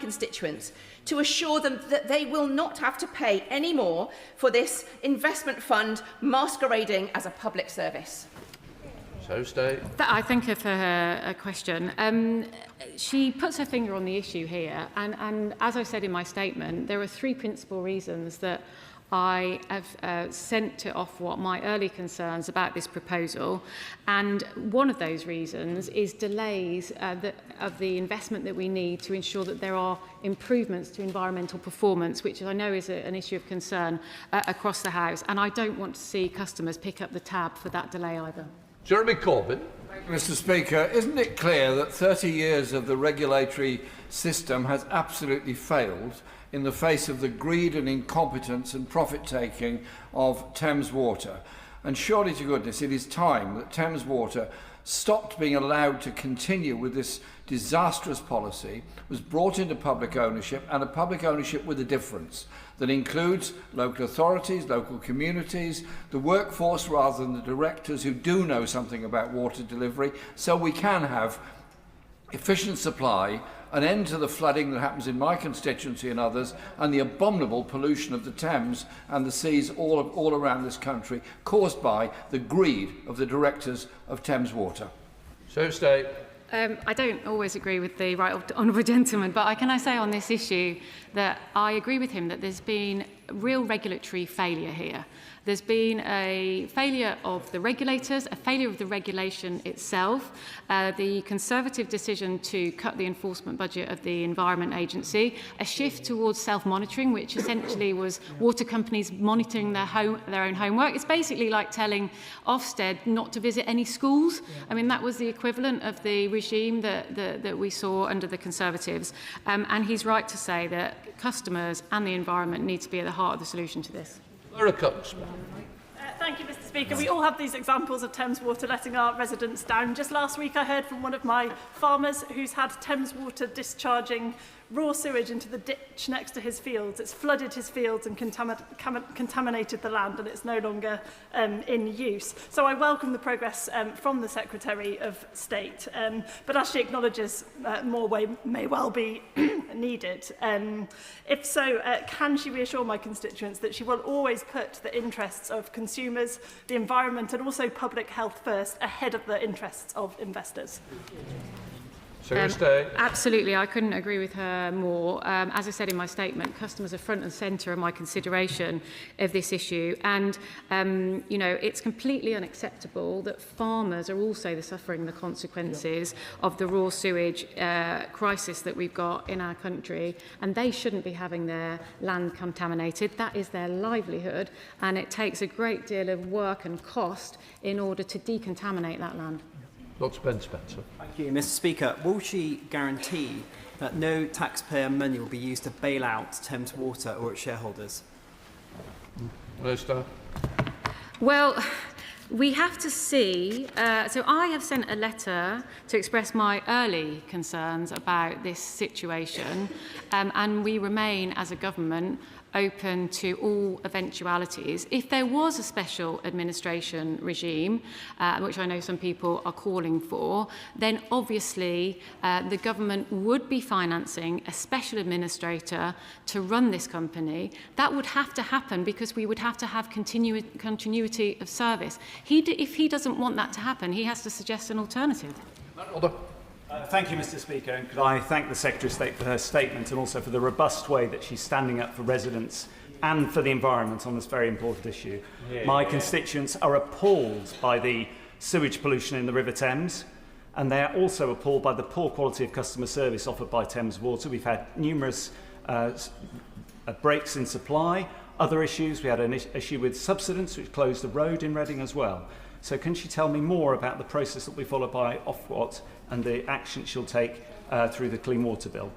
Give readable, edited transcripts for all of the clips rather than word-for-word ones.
constituents to assure them that they will not have to pay any more for this investment fund masquerading as a public service? I thank her for her question. She puts her finger on the issue here, and as I said in my statement, there are three principal reasons that I have sent to Ofwat my early concerns about this proposal, and one of those reasons is delays of the investment that we need to ensure that there are improvements to environmental performance, which I know is an issue of concern across the House, and I don't want to see customers pick up the tab for that delay either. Jeremy Corbyn. Mr. Speaker, isn't it clear that 30 years of the regulatory system has absolutely failed in the face of the greed and incompetence and profit-taking of Thames Water? And surely to goodness it is time that Thames Water stopped being allowed to continue with this disastrous policy, was brought into public ownership, and a public ownership with a difference that includes local authorities, local communities, the workforce rather than the directors who do know something about water delivery, so we can have efficient supply, an end to the flooding that happens in my constituency and others, and the abominable pollution of the Thames and the seas all around this country caused by the greed of the directors of Thames Water. I don't always agree with the right honourable gentleman, but can I say on this issue that I agree with him that there's been real regulatory failure here. There's been a failure of the regulators, a failure of the regulation itself, the Conservative decision to cut the enforcement budget of the Environment Agency, a shift towards self-monitoring, which essentially was water companies monitoring their own homework. It's basically like telling Ofsted not to visit any schools. I mean, that was the equivalent of the regime that we saw under the Conservatives. And he's right to say that customers and the environment need to be at the heart of the solution to this. Thank you, Mr. Speaker. We all have these examples of Thames Water letting our residents down. Just last week I heard from one of my farmers who's had Thames Water discharging raw sewage into the ditch next to his fields. It's flooded his fields and contaminated the land, and it's no longer in use. So I welcome the progress from the Secretary of State, but as she acknowledges, more may well be needed. If so, can she reassure my constituents that she will always put the interests of consumers, the environment and also public health first ahead of the interests of investors? Absolutely, I couldn't agree with her more. As I said in my statement, customers are front and centre of my consideration of this issue, and you know, it's completely unacceptable that farmers are also suffering the consequences of the raw sewage crisis that we've got in our country, and they shouldn't be having their land contaminated. That is their livelihood, and it takes a great deal of work and cost in order to decontaminate that land. Dr. Ben Spencer. Thank you, Mr. Speaker. Will she guarantee that no taxpayer money will be used to bail out Thames Water or its shareholders? Minister. Well, we have to see. So I have sent a letter to express my early concerns about this situation, and we remain, as a government, open to all eventualities. If there was a special administration regime, which I know some people are calling for, then obviously the government would be financing a special administrator to run this company. That would have to happen because we would have to have continuity of service. If he doesn't want that to happen, he has to suggest an alternative. Thank you, Mr. Speaker, and could I thank the Secretary of State for her statement and also for the robust way that she's standing up for residents and for the environment on this very important issue. My constituents are appalled by the sewage pollution in the River Thames, and they are also appalled by the poor quality of customer service offered by Thames Water. We've had numerous breaks in supply, other issues. We had an issue with subsidence, which closed the road in Reading as well. So can she tell me more about the process that we follow by Ofwat and the action she'll take through the Clean Water Bill?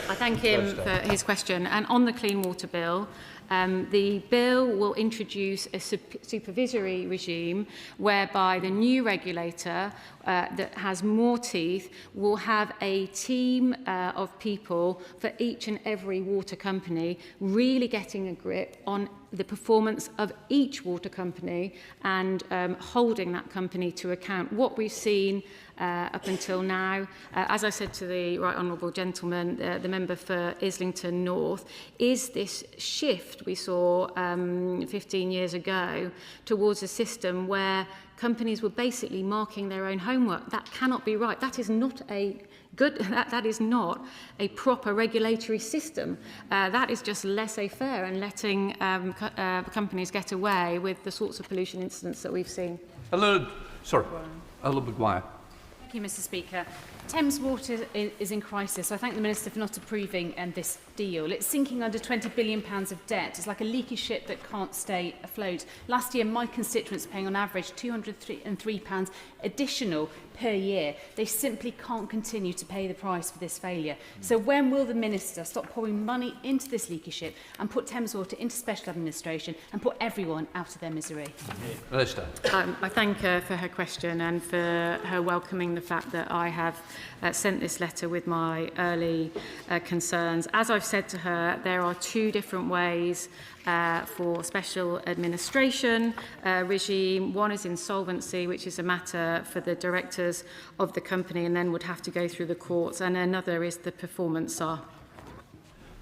I thank him for his question. And on the Clean Water Bill, the bill will introduce a supervisory regime whereby the new regulator that has more teeth will have a team of people for each and every water company, really getting a grip on the performance of each water company and holding that company to account. What we've seen up until now. As I said to the right honourable gentleman, the member for Islington North, is this shift we saw 15 years ago towards a system where companies were basically marking their own homework. That cannot be right. That is not a that is not a proper regulatory system. That is just laissez-faire and letting companies get away with the sorts of pollution incidents that we've seen. Ellen Maguire. Thank you, Mr. Speaker. Thames Water is in crisis. I thank the Minister for not approving this deal. It's sinking under £20 billion of debt. It's like a leaky ship that can't stay afloat. Last year, my constituents are paying on average £203 additional per year. They simply can't continue to pay the price for this failure. So when will the Minister stop pouring money into this leaky ship and put Thames Water into special administration and put everyone out of their misery? Minister. I thank her for her question and for her welcoming the fact that I have sent this letter with my early concerns. As I've said to her, there are two different ways for special administration regime. One is insolvency, which is a matter for the directors of the company and then would have to go through the courts, and another is the performance SAR.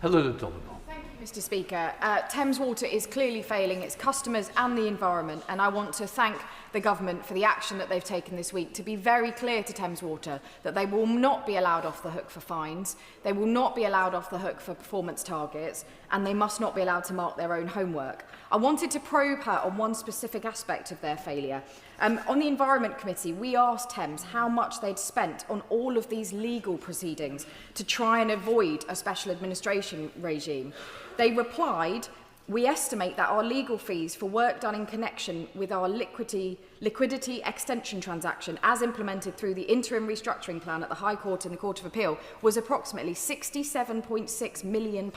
Helen Donovan. Mr. Speaker, Thames Water is clearly failing its customers and the environment, and I want to thank the government for the action that they've taken this week to be very clear to Thames Water that they will not be allowed off the hook for fines, they will not be allowed off the hook for performance targets, and they must not be allowed to mark their own homework. I wanted to probe her on one specific aspect of their failure. On the Environment Committee, we asked Thames how much they'd spent on all of these legal proceedings to try and avoid a special administration regime. They replied, "We estimate that our legal fees for work done in connection with our liquidity extension transaction as implemented through the interim restructuring plan at the High Court and the Court of Appeal was approximately £67.6 million.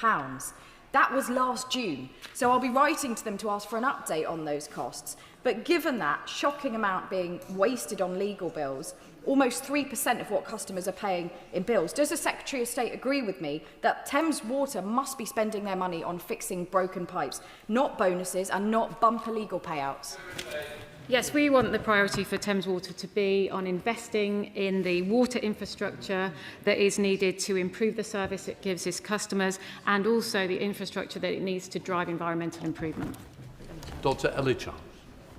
That was last June, so I'll be writing to them to ask for an update on those costs. But given that shocking amount being wasted on legal bills, almost 3% of what customers are paying in bills, does the Secretary of State agree with me that Thames Water must be spending their money on fixing broken pipes, not bonuses and not bumper legal payouts? Yes, we want the priority for Thames Water to be on investing in the water infrastructure that is needed to improve the service it gives its customers and also the infrastructure that it needs to drive environmental improvement. Dr. Ellie Charles.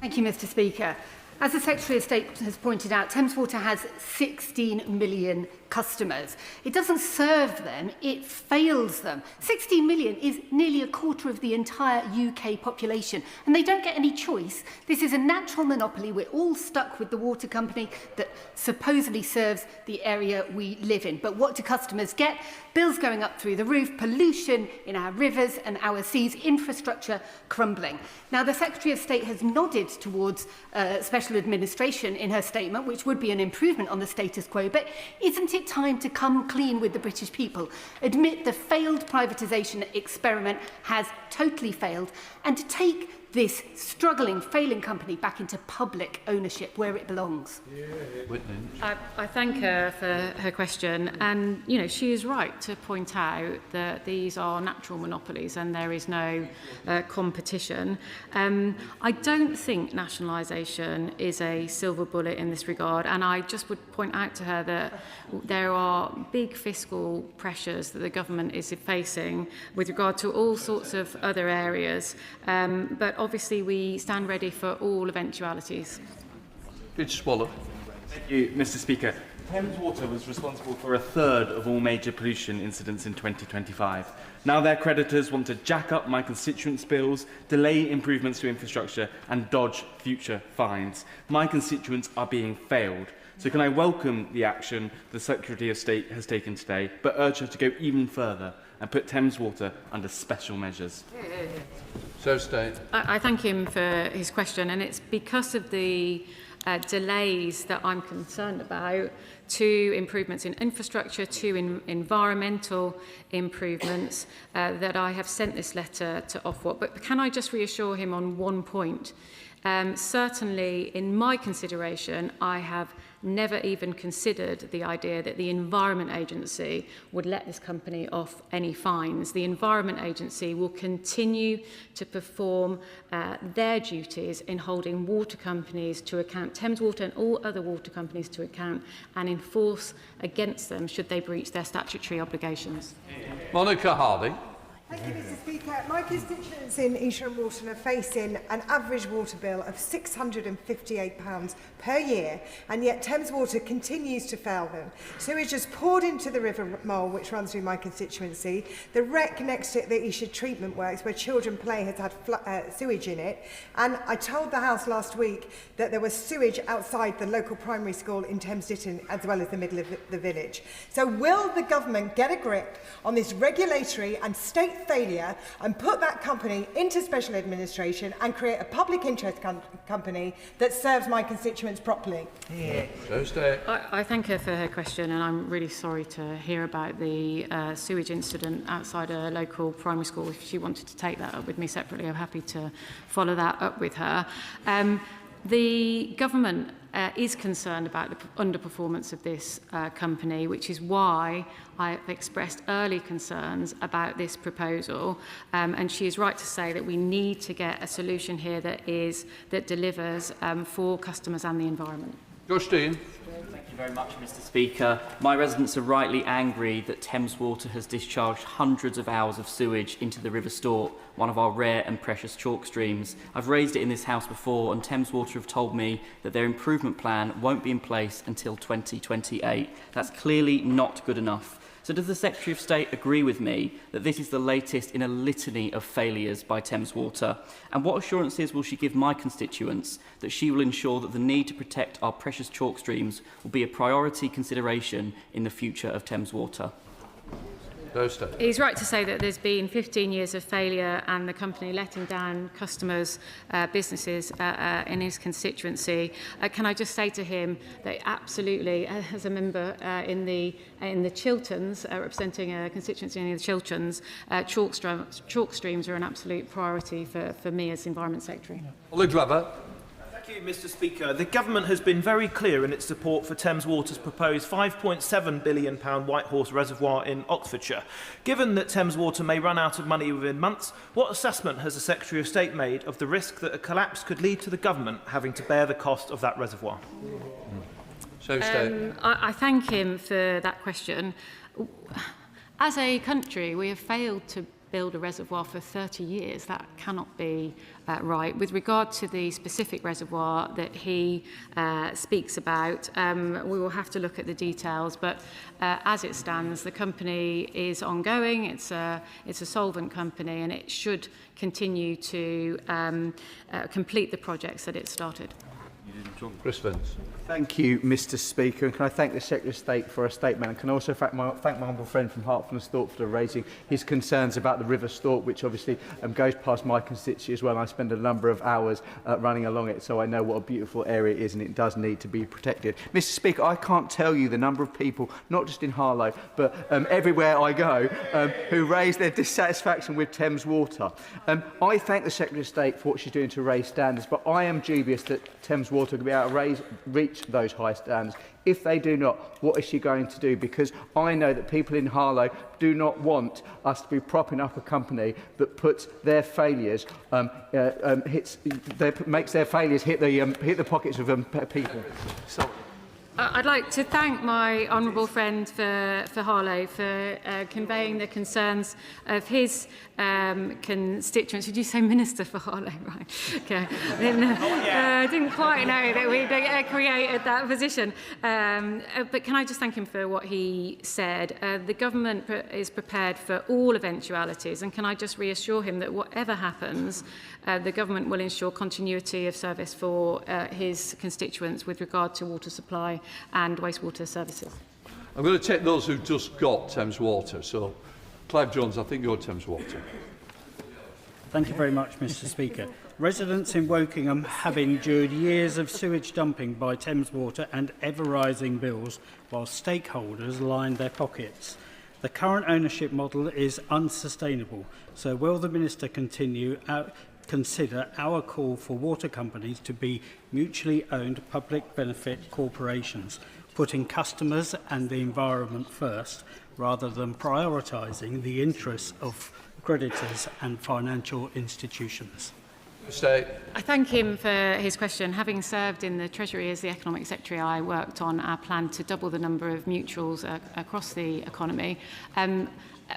Thank you, Mr. Speaker. As the Secretary of State has pointed out, Thames Water has 16 million customers. It doesn't serve them, it fails them. 16 million is nearly a quarter of the entire UK population, and they don't get any choice. This is a natural monopoly. We're all stuck with the water company that supposedly serves the area we live in. But what do customers get? Bills going up through the roof, pollution in our rivers and our seas, infrastructure crumbling. Now, the Secretary of State has nodded towards special administration in her statement, which would be an improvement on the status quo, but isn't it time to come clean with the British people, admit the failed privatisation experiment has totally failed, and to take this struggling, failing company back into public ownership where it belongs? I thank her for her question, and she is right to point out that these are natural monopolies and there is no competition. I don't think nationalisation is a silver bullet in this regard, and I just would point out to her that there are big fiscal pressures that the government is facing with regard to all sorts of other areas, but obviously we stand ready for all eventualities. It's Waller. Thank you, Mr. Speaker. Thames Water was responsible for a third of all major pollution incidents in 2025. Now their creditors want to jack up my constituents' bills, delay improvements to infrastructure and dodge future fines. My constituents are being failed. So can I welcome the action the Secretary of State has taken today, but urge her to go even further and put Thames Water under special measures? So State. I thank him for his question, and it's because of the delays that I'm concerned about to improvements in infrastructure, to environmental improvements, that I have sent this letter to Ofwat. But can I just reassure him on one point? Certainly, in my consideration, I have never even considered the idea that the Environment Agency would let this company off any fines. The Environment Agency will continue to perform their duties in holding water companies to account, Thames Water and all other water companies to account, and enforce against them should they breach their statutory obligations. Monica Hardy. Thank you, Mr. Speaker. My constituents in Esher and Walton are facing an average water bill of £658 per year, and yet Thames Water continues to fail them. Sewage is poured into the River Mole, which runs through my constituency. The wreck next to the Esher treatment works, where children play, has had sewage in it. And I told the House last week that there was sewage outside the local primary school in Thames Ditton, as well as the middle of the village. So will the government get a grip on this regulatory and state failure and put that company into special administration and create a public interest company that serves my constituents properly? Yeah. I thank her for her question, and I'm really sorry to hear about the sewage incident outside a local primary school. If she wanted to take that up with me separately, I'm happy to follow that up with her. The government is concerned about the underperformance of this company, which is why I have expressed early concerns about this proposal. And she is right to say that we need to get a solution here that delivers for customers and the environment. Justine. Thank you very much, Mr. Speaker. My residents are rightly angry that Thames Water has discharged hundreds of hours of sewage into the River Stort, one of our rare and precious chalk streams. I've raised it in this House before, and Thames Water have told me that their improvement plan won't be in place until 2028. That's clearly not good enough. So does the Secretary of State agree with me that this is the latest in a litany of failures by Thames Water? And what assurances will she give my constituents that she will ensure that the need to protect our precious chalk streams will be a priority consideration in the future of Thames Water? He's right to say that there's been 15 years of failure and the company letting down customers, businesses in his constituency. Can I just say to him that absolutely, as a member in the Chilterns, representing a constituency in the Chilterns, chalk streams are an absolute priority for me as Environment Secretary. Ollie Glover. Thank you, Mr. Speaker. The government has been very clear in its support for Thames Water's proposed £5.7 billion Whitehorse Reservoir in Oxfordshire. Given that Thames Water may run out of money within months, what assessment has the Secretary of State made of the risk that a collapse could lead to the government having to bear the cost of that reservoir? I thank him for that question. As a country, we have failed to build a reservoir for 30 years. That cannot be right. With regard to the specific reservoir that he speaks about, we will have to look at the details, but as it stands, the company is ongoing. It's a solvent company, and it should continue to complete the projects that it started. Chris Vance. Thank you, Mr. Speaker, and can I thank the Secretary of State for a statement, and can also thank my humble friend from Hertford and Stort for raising his concerns about the River Stort, which obviously goes past my constituency as well. And I spend a number of hours running along it, so I know what a beautiful area it is, and it does need to be protected. Mr. Speaker, I can't tell you the number of people, not just in Harlow, but everywhere I go, who raise their dissatisfaction with Thames Water. I thank the Secretary of State for what she's doing to raise standards, but I am dubious that Thames Water will be able to reach those high standards. If they do not, what is she going to do? Because I know that people in Harlow do not want us to be propping up a company that puts their failures, makes their failures hit the pockets of people. I'd like to thank my honourable friend for Harlow for conveying the concerns of his constituents. Did you say Minister for Harlow? Right. Okay. I didn't quite know that we created that position. But can I just thank him for what he said? The government is prepared for all eventualities, and can I just reassure him that whatever happens, the government will ensure continuity of service for his constituents with regard to water supply and wastewater services. I'm going to take those who just got Thames Water. So, Clive Jones, I think you're Thames Water. Thank you very much, Mr. Speaker. Residents in Wokingham have endured years of sewage dumping by Thames Water and ever-rising bills, while stakeholders line their pockets. The current ownership model is unsustainable. So will the Minister continue consider our call for water companies to be mutually owned public benefit corporations, putting customers and the environment first, rather than prioritising the interests of creditors and financial institutions? I thank him for his question. Having served in the Treasury as the Economic Secretary, I worked on our plan to double the number of mutuals across the economy.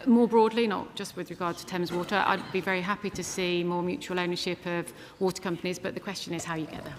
More broadly, not just with regard to Thames Water, I'd be very happy to see more mutual ownership of water companies, but the question is how you get there.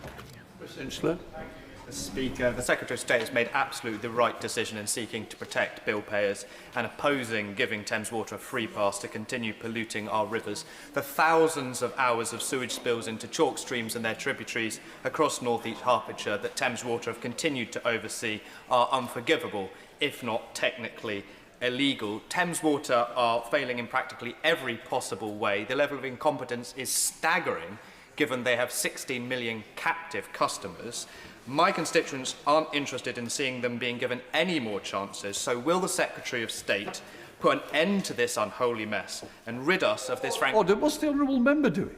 President Mr. Speaker, the Secretary of State has made absolutely the right decision in seeking to protect bill payers and opposing giving Thames Water a free pass to continue polluting our rivers. The thousands of hours of sewage spills into chalk streams and their tributaries across North East Hertfordshire that Thames Water have continued to oversee are unforgivable, if not technically illegal. Thames Water are failing in practically every possible way. The level of incompetence is staggering, given they have 16 million captive customers. My constituents aren't interested in seeing them being given any more chances, so will the Secretary of State put an end to this unholy mess and rid us of this frank... What's the honourable member doing?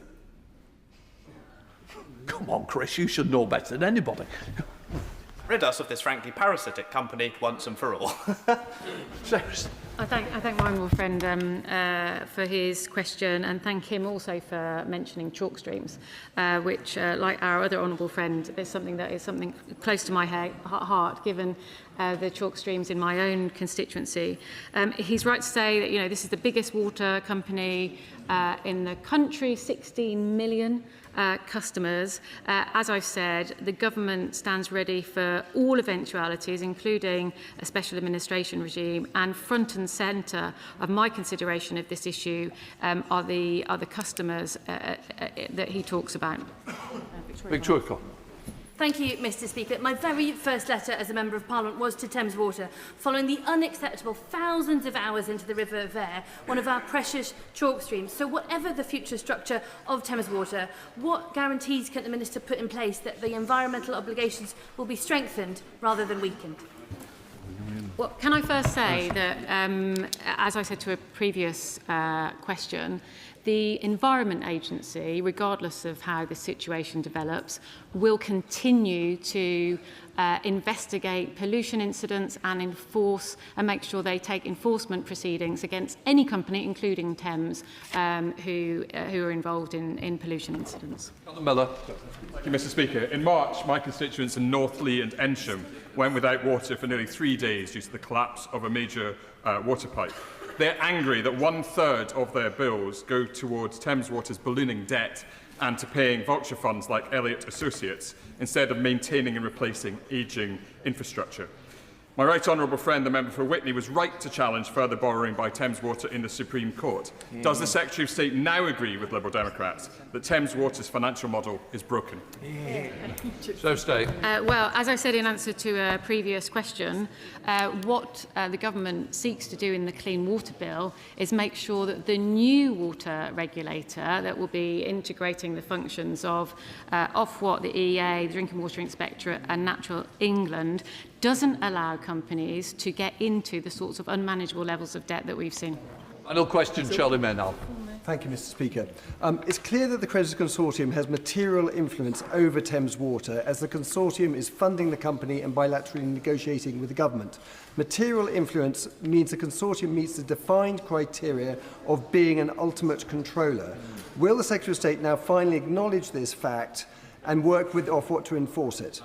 Come on, Chris, you should know better than anybody. Rid us of this frankly parasitic company once and for all. I thank my honourable friend for his question, and thank him also for mentioning chalk streams, which, like our other honourable friend, is something close to my heart, given the chalk streams in my own constituency. He's right to say that this is the biggest water company in the country, 16 million. Customers. As I've said, the government stands ready for all eventualities, including a special administration regime, and front and centre of my consideration of this issue are the customers that he talks about. Victoria. Thank you, Mr. Speaker. My very first letter as a Member of Parliament was to Thames Water, following the unacceptable thousands of hours into the River Vere, one of our precious chalk streams. So whatever the future structure of Thames Water, what guarantees can the Minister put in place that the environmental obligations will be strengthened rather than weakened? Well, can I first say that, as I said to a previous question, the Environment Agency, regardless of how the situation develops, will continue to investigate pollution incidents and enforce and make sure they take enforcement proceedings against any company, including Thames, who are involved in pollution incidents. Miller. Thank you, Mr. Speaker. In March, my constituents in Northley and Ensham went without water for nearly 3 days due to the collapse of a major water pipe. They're angry that 1/3 of their bills go towards Thames Water's ballooning debt and to paying voucher funds like Elliott Associates instead of maintaining and replacing ageing infrastructure. My right honourable friend, the member for Witney, was right to challenge further borrowing by Thames Water in the Supreme Court. Does the Secretary of State now agree with Liberal Democrats that Thames Water's financial model is broken? Well, as I said in answer to a previous question, what the government seeks to do in the Clean Water Bill is make sure that the new water regulator that will be integrating the functions of Ofwat, the EA, the Drinking Water Inspectorate and Natural England doesn't allow companies to get into the sorts of unmanageable levels of debt that we've seen. Final question, Charlie Menal. Thank you, Mr. Speaker. It's clear that the Creditors Consortium has material influence over Thames Water, as the consortium is funding the company and bilaterally negotiating with the government. Material influence means the consortium meets the defined criteria of being an ultimate controller. Will the Secretary of State now finally acknowledge this fact and work with Ofwat to enforce it?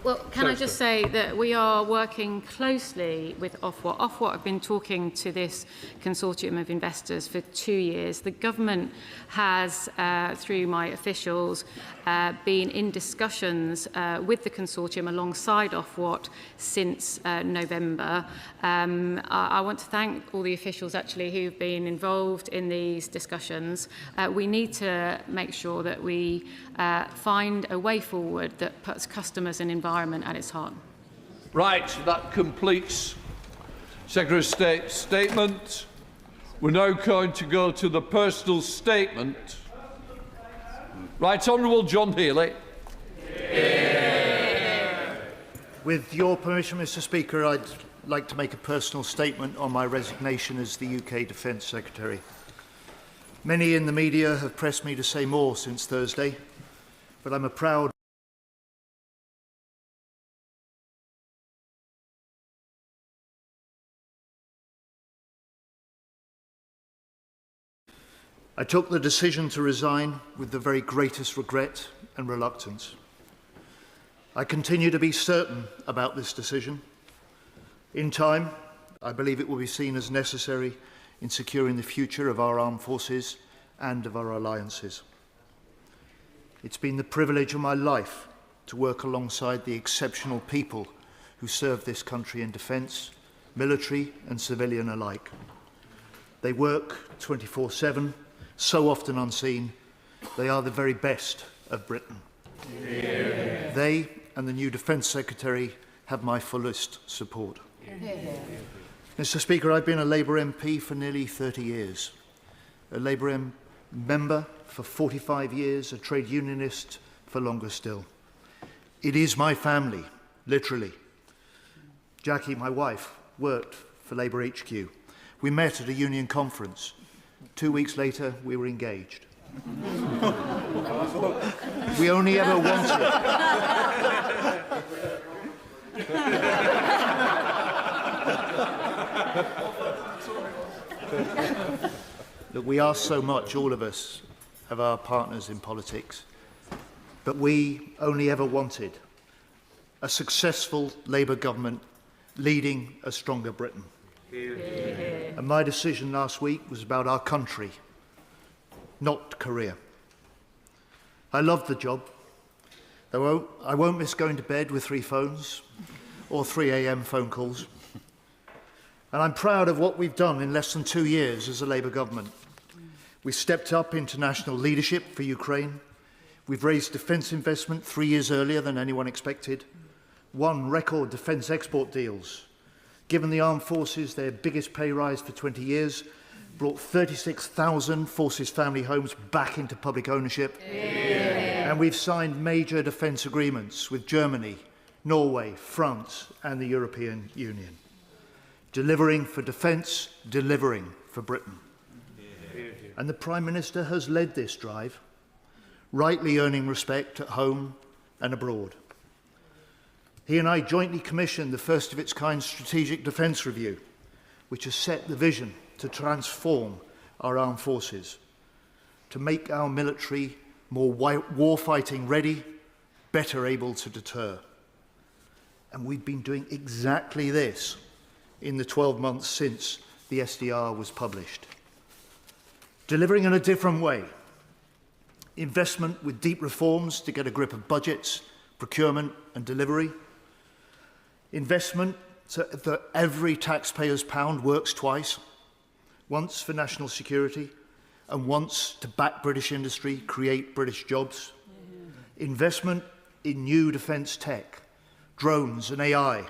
Well, can I just say that we are working closely with Ofwat. Ofwat have been talking to this consortium of investors for 2 years. The government has, through my officials, been in discussions with the consortium alongside Ofwat since November. I want to thank all the officials actually who've been involved in these discussions. We need to make sure that we find a way forward that puts customers and environment at its heart. Right, that completes Secretary of State's statement. We're now going to go to the personal statement. Right Honourable John Healey. With your permission, Mr. Speaker, I'd like to make a personal statement on my resignation as the UK Defence Secretary. Many in the media have pressed me to say more since Thursday, but I'm a proud I took the decision to resign with the very greatest regret and reluctance. I continue to be certain about this decision. In time, I believe it will be seen as necessary in securing the future of our armed forces and of our alliances. It's been the privilege of my life to work alongside the exceptional people who serve this country in defence, military and civilian alike. They work 24/7, so often unseen. They are the very best of Britain. Yeah. They and the new Defence Secretary have my fullest support. Yeah. Mr. Speaker, I've been a Labour MP for nearly 30 years, a Labour member for 45 years, a trade unionist for longer still. It is my family, literally. Jackie, my wife, worked for Labour HQ. We met at a union conference. 2 weeks later, we were engaged. We only ever wanted... Look, we ask so much, all of us, of our partners in politics, but we only ever wanted a successful Labour government leading a stronger Britain. And my decision last week was about our country, not career. I loved the job. I won't miss going to bed with 3 phones or 3 a.m. phone calls. And I'm proud of what we've done in less than 2 years as a Labour government. We stepped up international leadership for Ukraine. We've raised defence investment 3 years earlier than anyone expected. Won record defence export deals. Given the armed forces their biggest pay rise for 20 years, brought 36,000 forces family homes back into public ownership. Yeah. And we've signed major defence agreements with Germany, Norway, France and the European Union. Delivering for defence, delivering for Britain. Yeah. And the Prime Minister has led this drive, rightly earning respect at home and abroad. He and I jointly commissioned the first of its kind strategic defence review, which has set the vision to transform our armed forces, to make our military more war-fighting ready, better able to deter. And we've been doing exactly this in the 12 months since the SDR was published. Delivering in a different way. Investment with deep reforms to get a grip of budgets, procurement and delivery. Investment so that every taxpayer's pound works twice, once for national security and once to back British industry, create British jobs. Investment in new defence tech, drones and AI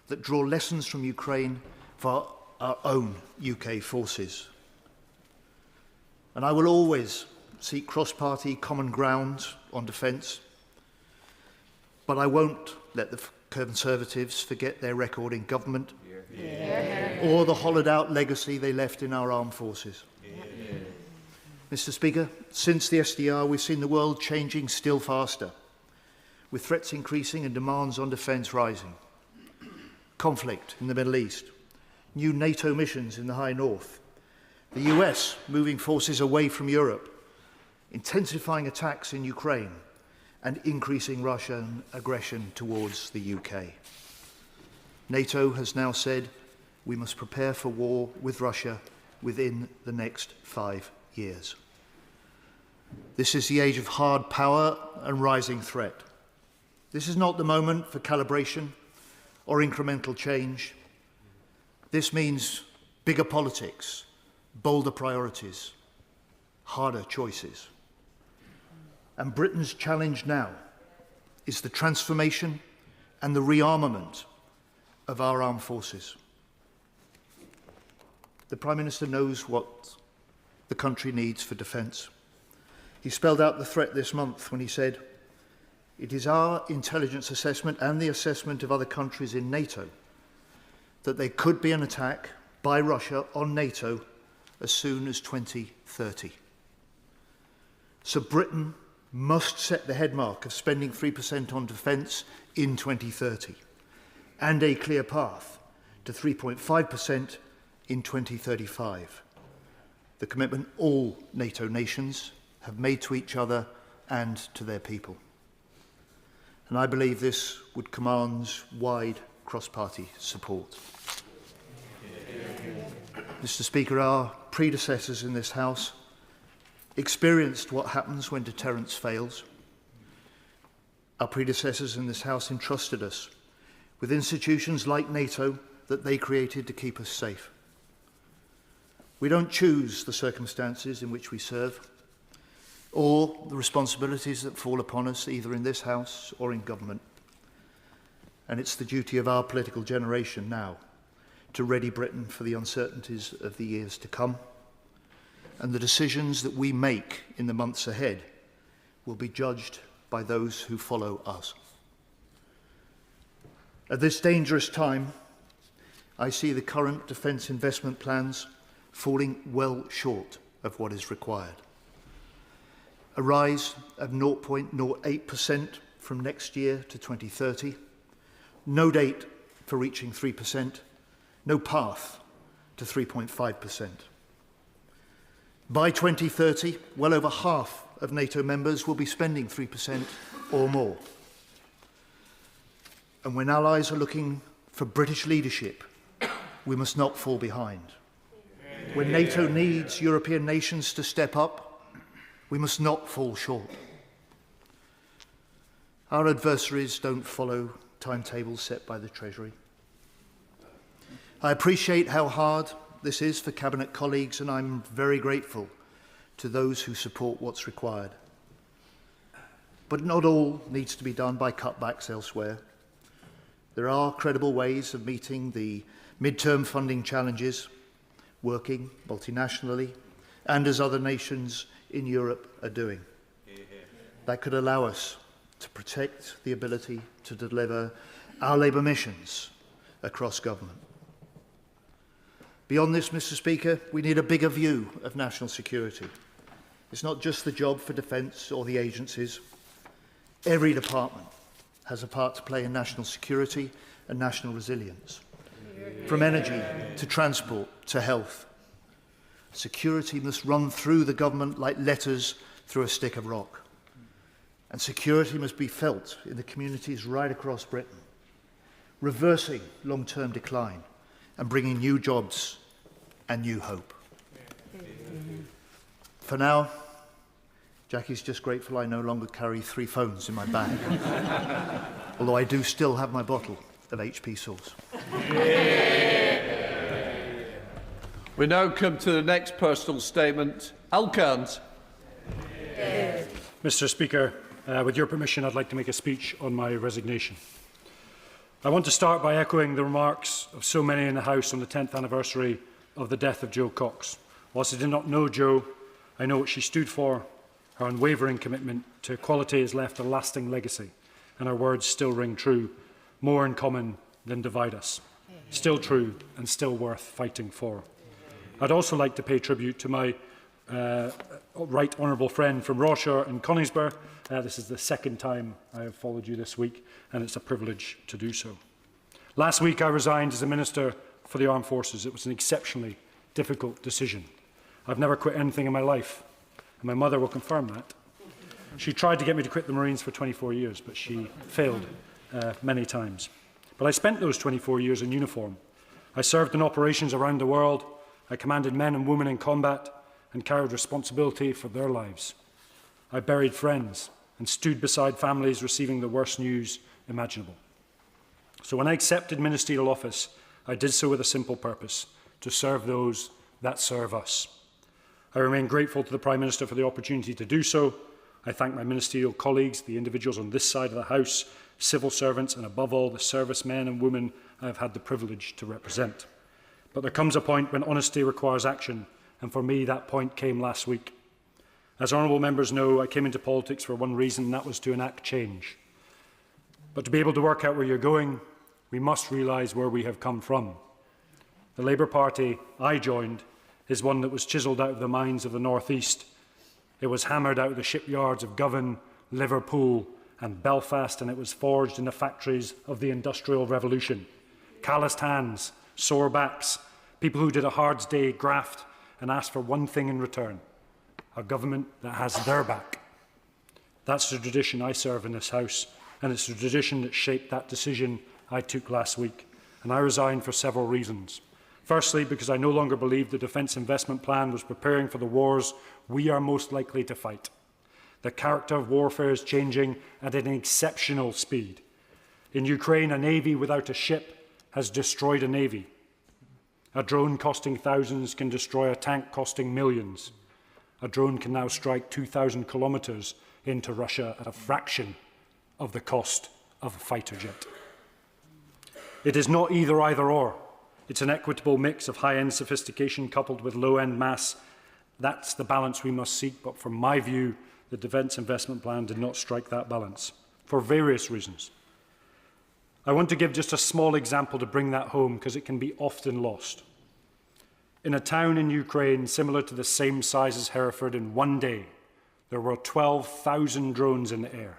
that draw lessons from Ukraine for our own UK forces. And I will always seek cross-party common ground on defence, but I won't let the Conservatives forget their record in government or the hollowed-out legacy they left in our armed forces. Mr. Speaker, since the SDR, we've seen the world changing still faster, with threats increasing and demands on defence rising. Conflict in the Middle East, new NATO missions in the High North, the US moving forces away from Europe, intensifying attacks in Ukraine, and increasing Russian aggression towards the UK. NATO has now said we must prepare for war with Russia within the next 5 years. This is the age of hard power and rising threat. This is not the moment for calibration or incremental change. This means bigger politics, bolder priorities, harder choices. And Britain's challenge now is the transformation and the rearmament of our armed forces. The Prime Minister knows what the country needs for defence. He spelled out the threat this month when he said, "It is our intelligence assessment and the assessment of other countries in NATO that there could be an attack by Russia on NATO as soon as 2030. So Britain must set the headmark of spending 3% on defence in 2030 and a clear path to 3.5% in 2035, the commitment all NATO nations have made to each other and to their people. And I believe this would command wide cross-party support. Mr. Speaker, our predecessors in this House experienced what happens when deterrence fails. Our predecessors in this House entrusted us with institutions like NATO that they created to keep us safe. We don't choose the circumstances in which we serve or the responsibilities that fall upon us either in this House or in government. And it's the duty of our political generation now to ready Britain for the uncertainties of the years to come. And the decisions that we make in the months ahead will be judged by those who follow us. At this dangerous time, I see the current defence investment plans falling well short of what is required. A rise of 0.08% from next year to 2030, no date for reaching 3%, no path to 3.5%. By 2030, well over half of NATO members will be spending 3% or more. And when allies are looking for British leadership, we must not fall behind. When NATO needs European nations to step up, we must not fall short. Our adversaries don't follow timetables set by the Treasury. I appreciate how hard this is for Cabinet colleagues, and I'm very grateful to those who support what's required. But not all needs to be done by cutbacks elsewhere. There are credible ways of meeting the mid-term funding challenges, working multinationally, and as other nations in Europe are doing. That could allow us to protect the ability to deliver our Labour missions across government. Beyond this, Mr. Speaker, we need a bigger view of national security. It's not just the job for defence or the agencies. Every department has a part to play in national security and national resilience. From energy to transport to health. Security must run through the government like letters through a stick of rock. And security must be felt in the communities right across Britain, reversing long-term decline and bringing new jobs and new hope. For now, Jackie's just grateful I no longer carry 3 phones in my bag, although I do still have my bottle of HP sauce. We now come to the next personal statement. Alkans. Mr. Speaker, with your permission, I'd like to make a speech on my resignation. I want to start by echoing the remarks of so many in the House on the 10th anniversary of the death of Jo Cox. Whilst I did not know Jo, I know what she stood for. Her unwavering commitment to equality has left a lasting legacy, and her words still ring true. More in common than divide us. Still true and still worth fighting for. I'd also like to pay tribute to my right honourable friend from Rochester and Coningsburgh. This is the second time I have followed you this week, and it's a privilege to do so. Last week I resigned as a Minister for the Armed Forces. It was an exceptionally difficult decision. I've never quit anything in my life, and my mother will confirm that. She tried to get me to quit the Marines for 24 years, but she failed many times. But I spent those 24 years in uniform. I served in operations around the world. I commanded men and women in combat and carried responsibility for their lives. I buried friends and stood beside families receiving the worst news imaginable. So when I accepted ministerial office, I did so with a simple purpose: to serve those that serve us. I remain grateful to the Prime Minister for the opportunity to do so. I thank my ministerial colleagues, the individuals on this side of the House, civil servants, and above all, the servicemen and women I have had the privilege to represent. But there comes a point when honesty requires action, and for me that point came last week. As honourable members know, I came into politics for one reason, and that was to enact change. But to be able to work out where you're going, we must realise where we have come from. The Labour Party I joined is one that was chiselled out of the mines of the North East. It was hammered out of the shipyards of Govan, Liverpool and Belfast, and it was forged in the factories of the Industrial Revolution. Calloused hands, sore backs, people who did a hard day's graft and asked for one thing in return: a government that has their back. That's the tradition I serve in this House, and it's the tradition that shaped that decision I took last week. And I resigned for several reasons. Firstly, because I no longer believed the Defence Investment Plan was preparing for the wars we are most likely to fight. The character of warfare is changing at an exceptional speed. In Ukraine, a navy without a ship has destroyed a navy. A drone costing thousands can destroy a tank costing millions. A drone can now strike 2,000 kilometres into Russia at a fraction of the cost of a fighter jet. It is not either or. It's an equitable mix of high-end sophistication coupled with low-end mass. That's the balance we must seek, but from my view, the Defence Investment Plan did not strike that balance, for various reasons. I want to give just a small example to bring that home, because it can be often lost. In a town in Ukraine similar to the same size as Hereford, in one day, there were 12,000 drones in the air.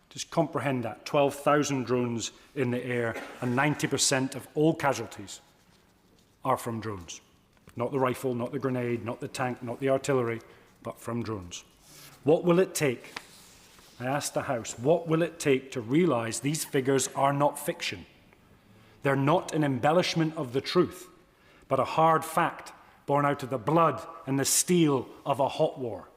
Just comprehend that, 12,000 drones in the air, and 90% of all casualties are from drones. Not the rifle, not the grenade, not the tank, not the artillery, but from drones. What will it take? I asked the House, what will it take to realise these figures are not fiction? They're not an embellishment of the truth, but a hard fact born out of the blood and the steel of a hot war.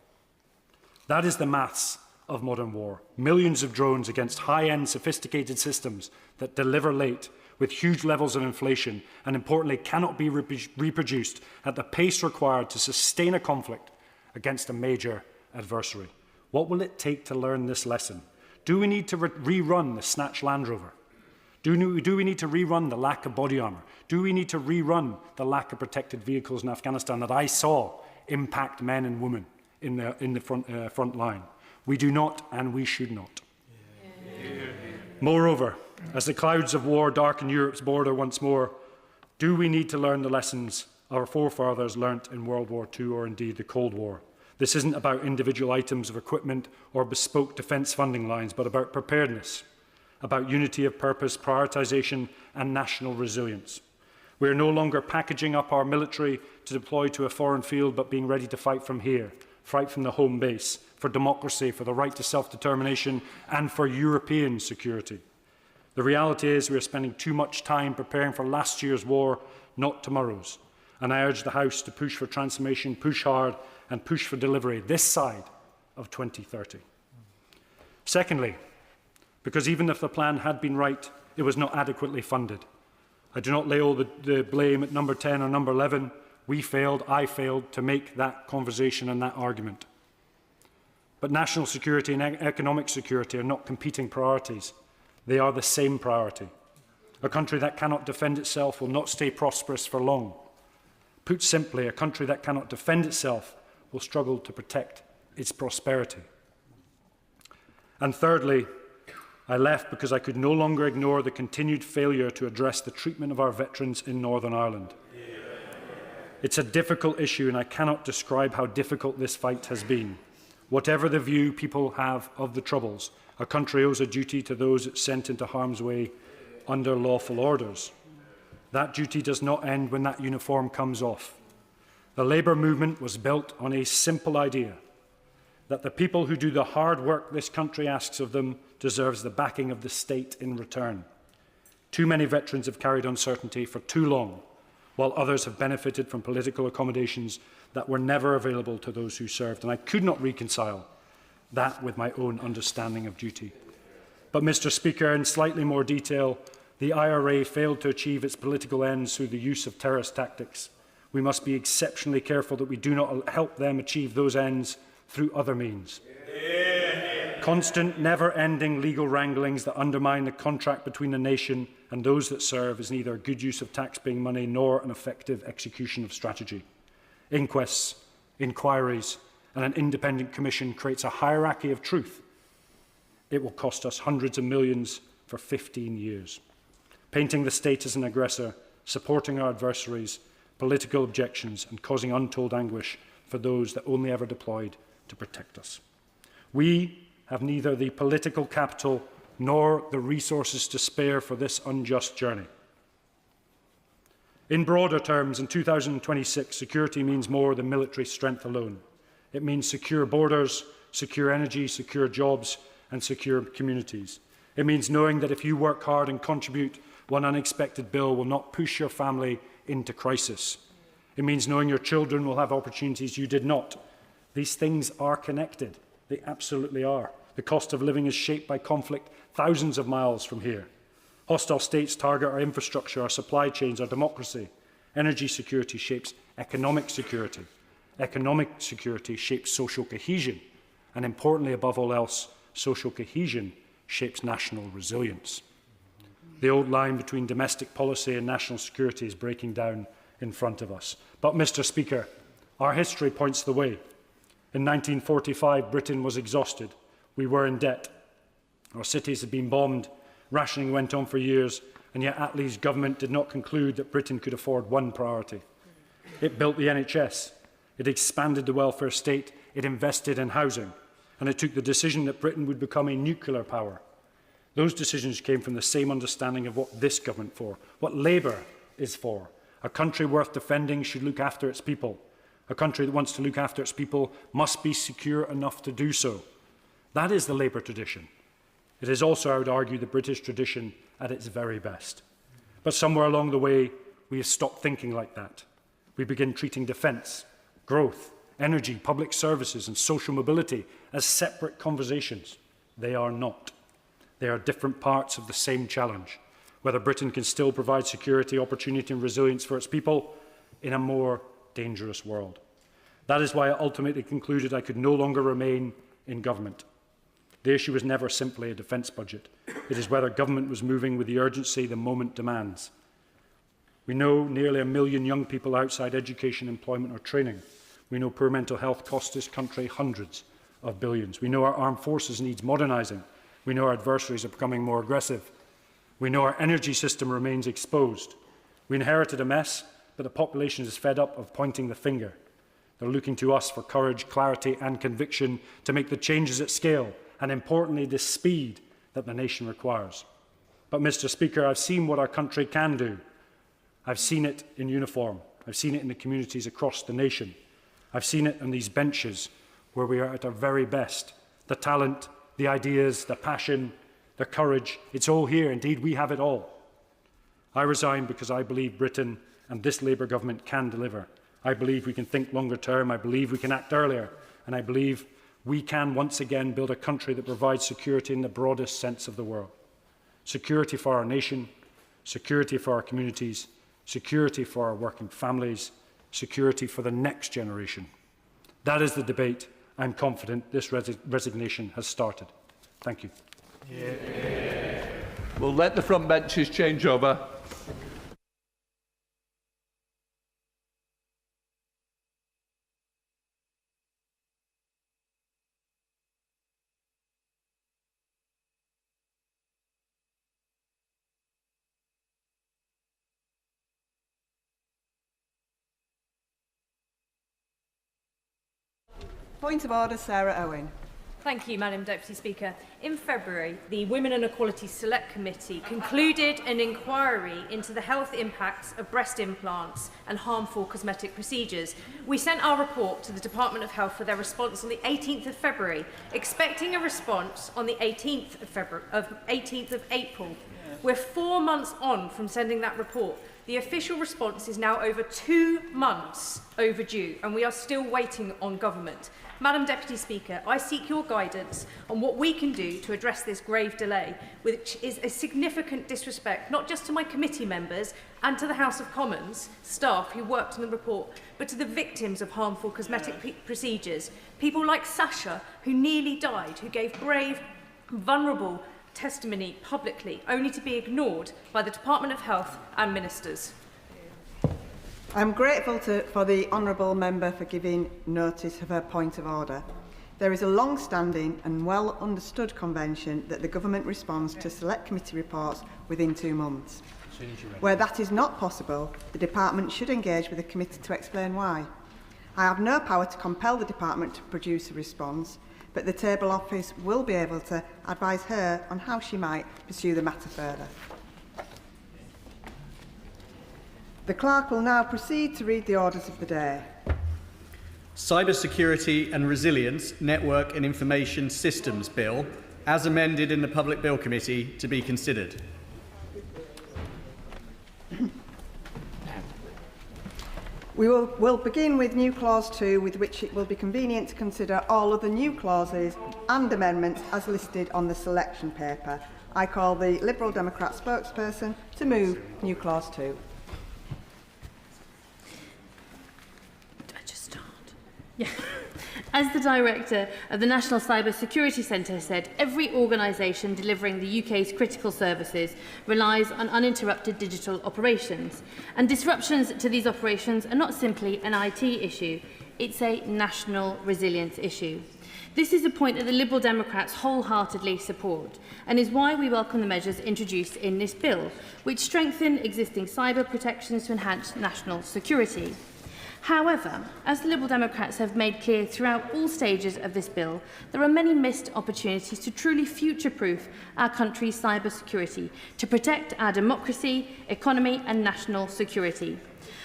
That is the maths of modern war. Millions of drones against high-end sophisticated systems that deliver late with huge levels of inflation and, importantly, cannot be reproduced at the pace required to sustain a conflict against a major adversary. What will it take to learn this lesson? Do we need to rerun the snatched Land Rover? Do we need to rerun the lack of body armour? Do we need to rerun the lack of protected vehicles in Afghanistan that I saw impact men and women in the front line? We do not, and we should not. Moreover, as the clouds of war darken Europe's border once more, do we need to learn the lessons our forefathers learnt in World War II or indeed the Cold War? This isn't about individual items of equipment or bespoke defence funding lines, but about preparedness, about unity of purpose, prioritisation and national resilience. We are no longer packaging up our military to deploy to a foreign field, but being ready to fight from here, fight from the home base, for democracy, for the right to self-determination and for European security. The reality is we are spending too much time preparing for last year's war, not tomorrow's. And I urge the House to push for transformation, push hard and push for delivery this side of 2030. Secondly, because even if the plan had been right, it was not adequately funded. I do not lay all the blame at number 10 or number 11. We failed, I failed to make that conversation and that argument. But national security and economic security are not competing priorities. They are the same priority. A country that cannot defend itself will not stay prosperous for long. Put simply, a country that cannot defend itself will struggle to protect its prosperity. And thirdly, I left because I could no longer ignore the continued failure to address the treatment of our veterans in Northern Ireland. It's a difficult issue, and I cannot describe how difficult this fight has been. Whatever the view people have of the Troubles, a country owes a duty to those it sent into harm's way under lawful orders. That duty does not end when that uniform comes off. The Labour movement was built on a simple idea, that the people who do the hard work this country asks of them deserves the backing of the state in return. Too many veterans have carried uncertainty for too long, while others have benefited from political accommodations that were never available to those who served, and I could not reconcile that with my own understanding of duty. But, Mr. Speaker, in slightly more detail, the IRA failed to achieve its political ends through the use of terrorist tactics. We must be exceptionally careful that we do not help them achieve those ends through other means. Constant, never-ending legal wranglings that undermine the contract between the nation and those that serve is neither a good use of taxpaying money nor an effective execution of strategy. Inquests, inquiries and an independent commission creates a hierarchy of truth. It will cost us hundreds of millions for 15 years. Painting the state as an aggressor, supporting our adversaries, political objections and causing untold anguish for those that only ever deployed to protect us. We have neither the political capital nor the resources to spare for this unjust journey. In broader terms, in 2026, security means more than military strength alone. It means secure borders, secure energy, secure jobs, and secure communities. It means knowing that if you work hard and contribute, one unexpected bill will not push your family into crisis. It means knowing your children will have opportunities you did not. These things are connected. They absolutely are. The cost of living is shaped by conflict thousands of miles from here. Hostile states target our infrastructure, our supply chains, our democracy. Energy security shapes economic security. Economic security shapes social cohesion. And importantly, above all else, social cohesion shapes national resilience. The old line between domestic policy and national security is breaking down in front of us. But, Mr. Speaker, our history points the way. In 1945, Britain was exhausted. We were in debt. Our cities had been bombed. Rationing went on for years, and yet Attlee's government did not conclude that Britain could afford one priority. It built the NHS. It expanded the welfare state. It invested in housing. And it took the decision that Britain would become a nuclear power. Those decisions came from the same understanding of what this government for, what Labour is for. A country worth defending should look after its people. A country that wants to look after its people must be secure enough to do so. That is the Labour tradition. It is also, I would argue, the British tradition at its very best. But somewhere along the way, we have stopped thinking like that. We begin treating defence, growth, energy, public services and social mobility as separate conversations. They are not. They are different parts of the same challenge. Whether Britain can still provide security, opportunity and resilience for its people in a more dangerous world. That is why I ultimately concluded I could no longer remain in government. The issue was never simply a defence budget. It is whether government was moving with the urgency the moment demands. We know nearly 1 million young people outside education, employment or training. We know poor mental health costs this country hundreds of billions. We know our armed forces needs modernising. We know our adversaries are becoming more aggressive. We know our energy system remains exposed. We inherited a mess, but the population is fed up of pointing the finger. They're looking to us for courage, clarity and conviction to make the changes at scale and, importantly, the speed that the nation requires. But, Mr. Speaker, I've seen what our country can do. I've seen it in uniform. I've seen it in the communities across the nation. I've seen it on these benches where we are at our very best. The talent, the ideas, the passion, the courage, it's all here. Indeed, we have it all. I resign because I believe Britain and this Labour government can deliver. I believe we can think longer term. I believe we can act earlier. And I believe we can once again build a country that provides security in the broadest sense of the word. Security for our nation, security for our communities, security for our working families, security for the next generation. That is the debate I'm confident this resignation has started. Thank you. Yeah. We'll let the front benches change over. Point of order, Sarah Owen. Thank you, Madam Deputy Speaker. In February, the Women and Equality Select Committee concluded an inquiry into the health impacts of breast implants and harmful cosmetic procedures. We sent our report to the Department of Health for their response on the 18th of February, expecting a response on the 18th of April. We're 4 months on from sending that report. The official response is now over 2 months overdue, and we are still waiting on government. Madam Deputy Speaker, I seek your guidance on what we can do to address this grave delay, which is a significant disrespect not just to my committee members and to the House of Commons staff who worked on the report, but to the victims of harmful cosmetic procedures. People like Sasha, who nearly died, who gave brave, vulnerable testimony publicly, only to be ignored by the Department of Health and ministers. I'm grateful for the honourable member for giving notice of her point of order. There is a long-standing and well-understood convention that the government responds to select committee reports within 2 months. Where that is not possible, the Department should engage with the committee to explain why. I have no power to compel the Department to produce a response, but the Table Office will be able to advise her on how she might pursue the matter further. The Clerk will now proceed to read the orders of the day. Cybersecurity and Resilience Network and Information Systems Bill, as amended in the Public Bill Committee, to be considered. We'll begin with new clause 2, with which it will be convenient to consider all of the new clauses and amendments as listed on the selection paper. I call the Liberal Democrat spokesperson to move new clause 2. Do I just start? Yeah. As the Director of the National Cyber Security Centre said, every organisation delivering the UK's critical services relies on uninterrupted digital operations. And disruptions to these operations are not simply an IT issue, it's a national resilience issue. This is a point that the Liberal Democrats wholeheartedly support, and is why we welcome the measures introduced in this bill, which strengthen existing cyber protections to enhance national security. However, as the Liberal Democrats have made clear throughout all stages of this bill, there are many missed opportunities to truly future-proof our country's cyber security, to protect our democracy, economy and national security.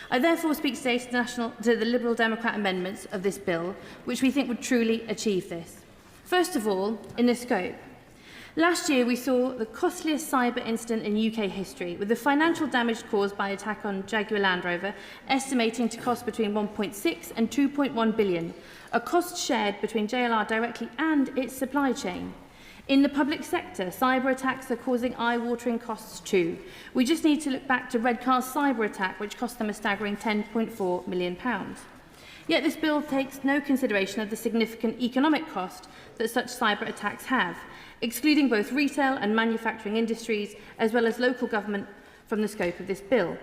I therefore speak today to the Liberal Democrat amendments of this bill, which we think would truly achieve this. First of all, in the scope. Last year, we saw the costliest cyber incident in UK history, with the financial damage caused by attack on Jaguar Land Rover estimating to cost between 1.6 and 2.1 billion, a cost shared between JLR directly and its supply chain. In the public sector, cyber attacks are causing eye-watering costs too. We just need to look back to Redcar's cyber attack, which cost them a staggering £10.4 million. Yet this bill takes no consideration of the significant economic cost that such cyber attacks have, excluding both retail and manufacturing industries, as well as local government from the scope of this bill.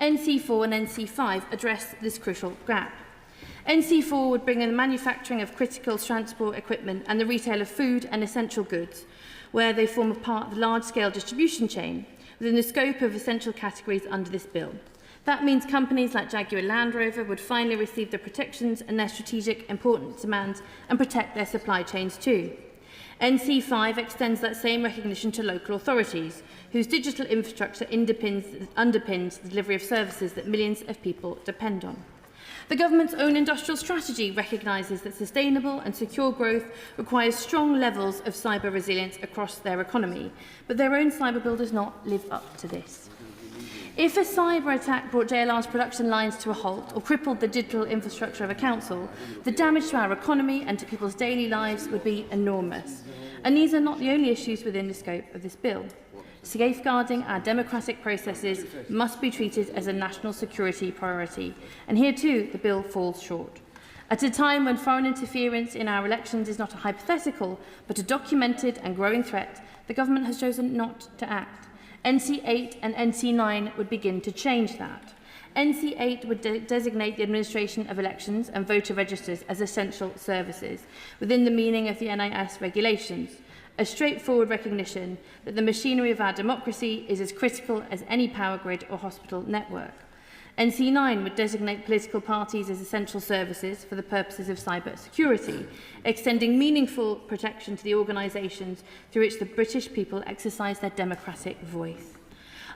NC4 and NC5 address this crucial gap. NC4 would bring in the manufacturing of critical transport equipment and the retail of food and essential goods, where they form a part of the large-scale distribution chain, within the scope of essential categories under this bill. That means companies like Jaguar Land Rover would finally receive the protections and their strategic importance demands and protect their supply chains too. NC5 extends that same recognition to local authorities, whose digital infrastructure underpins the delivery of services that millions of people depend on. The government's own industrial strategy recognises that sustainable and secure growth requires strong levels of cyber resilience across their economy, but their own cyber bill does not live up to this. If a cyber attack brought JLR's production lines to a halt or crippled the digital infrastructure of a council, the damage to our economy and to people's daily lives would be enormous. And these are not the only issues within the scope of this bill. Safeguarding our democratic processes must be treated as a national security priority, and here too the bill falls short. At a time when foreign interference in our elections is not a hypothetical, but a documented and growing threat, the government has chosen not to act. NC8 and NC9 would begin to change that. NC8 would designate the administration of elections and voter registers as essential services within the meaning of the NIS regulations, a straightforward recognition that the machinery of our democracy is as critical as any power grid or hospital network. NC9 would designate political parties as essential services for the purposes of cyber security, extending meaningful protection to the organisations through which the British people exercise their democratic voice.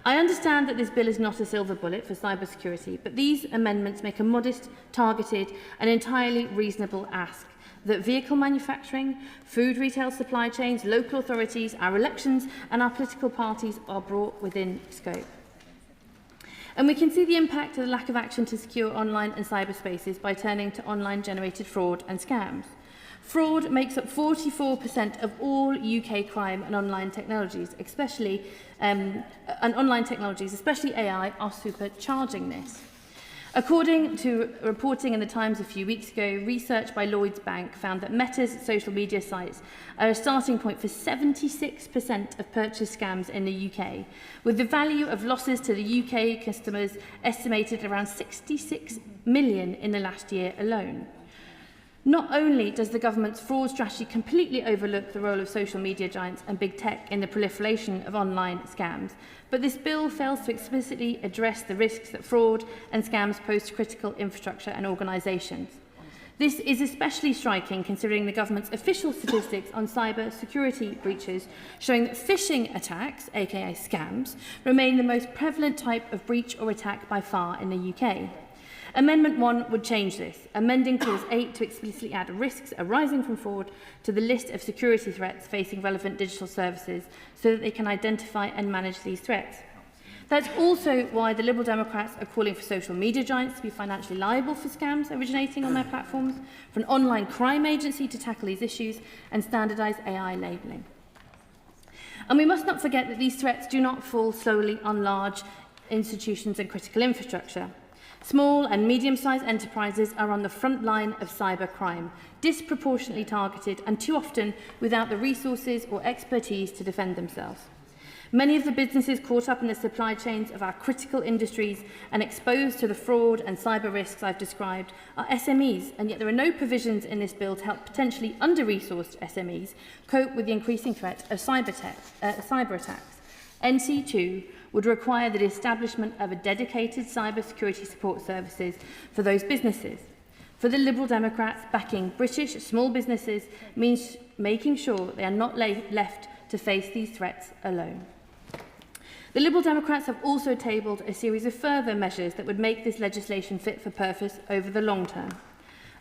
I understand that this bill is not a silver bullet for cyber security, but these amendments make a modest, targeted and entirely reasonable ask that vehicle manufacturing, food retail supply chains, local authorities, our elections and our political parties are brought within scope. And we can see the impact of the lack of action to secure online and cyberspaces by turning to online-generated fraud and scams. Fraud makes up 44% of all UK crime and online technologies, especially AI, are supercharging this. According to reporting in the Times a few weeks ago, research by Lloyds Bank found that Meta's social media sites are a starting point for 76% of purchase scams in the UK, with the value of losses to the UK customers estimated around 66 million in the last year alone. Not only does the government's fraud strategy completely overlook the role of social media giants and big tech in the proliferation of online scams, but this bill fails to explicitly address the risks that fraud and scams pose to critical infrastructure and organisations. This is especially striking considering the government's official statistics on cyber security breaches showing that phishing attacks, aka scams, remain the most prevalent type of breach or attack by far in the UK. Amendment 1 would change this, amending Clause 8 to explicitly add risks arising from fraud to the list of security threats facing relevant digital services so that they can identify and manage these threats. That's also why the Liberal Democrats are calling for social media giants to be financially liable for scams originating on their platforms, for an online crime agency to tackle these issues and standardise AI labelling. And we must not forget that these threats do not fall solely on large institutions and critical infrastructure. Small and medium-sized enterprises are on the front line of cyber crime, disproportionately targeted and too often without the resources or expertise to defend themselves. Many of the businesses caught up in the supply chains of our critical industries and exposed to the fraud and cyber risks I've described are SMEs, and yet there are no provisions in this bill to help potentially under-resourced SMEs cope with the increasing threat of cyber attacks. NC2 would require the establishment of a dedicated cyber security support services for those businesses. For the Liberal Democrats, backing British small businesses means making sure they are not left to face these threats alone. The Liberal Democrats have also tabled a series of further measures that would make this legislation fit for purpose over the long term.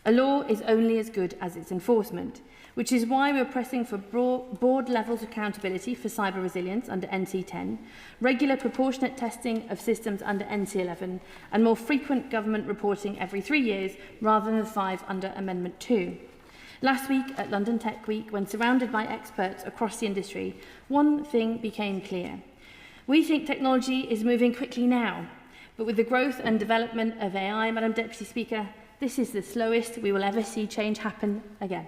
A law is only as good as its enforcement, which is why we're pressing for board levels of accountability for cyber resilience under NC10, regular proportionate testing of systems under NC11, and more frequent government reporting every 3 years rather than 5 under Amendment 2. Last week at London Tech Week, when surrounded by experts across the industry, one thing became clear. We think technology is moving quickly now, but with the growth and development of AI, Madam Deputy Speaker, this is the slowest we will ever see change happen again.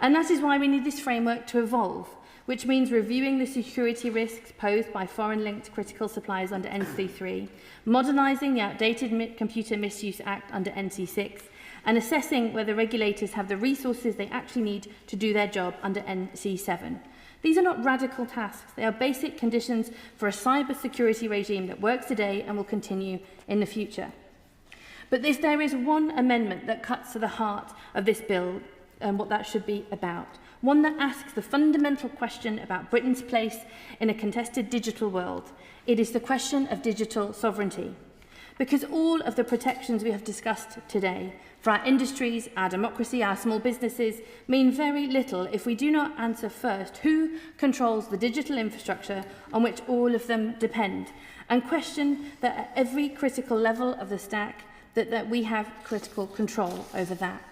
And that is why we need this framework to evolve, which means reviewing the security risks posed by foreign-linked critical suppliers under NC3, modernising the outdated Computer Misuse Act under NC6, and assessing whether regulators have the resources they actually need to do their job under NC7. These are not radical tasks. They are basic conditions for a cyber security regime that works today and will continue in the future. But there is one amendment that cuts to the heart of this bill and what that should be about. One that asks the fundamental question about Britain's place in a contested digital world. It is the question of digital sovereignty. Because all of the protections we have discussed today for our industries, our democracy, our small businesses mean very little if we do not answer first who controls the digital infrastructure on which all of them depend, and question that at every critical level of the stack that we have critical control over that.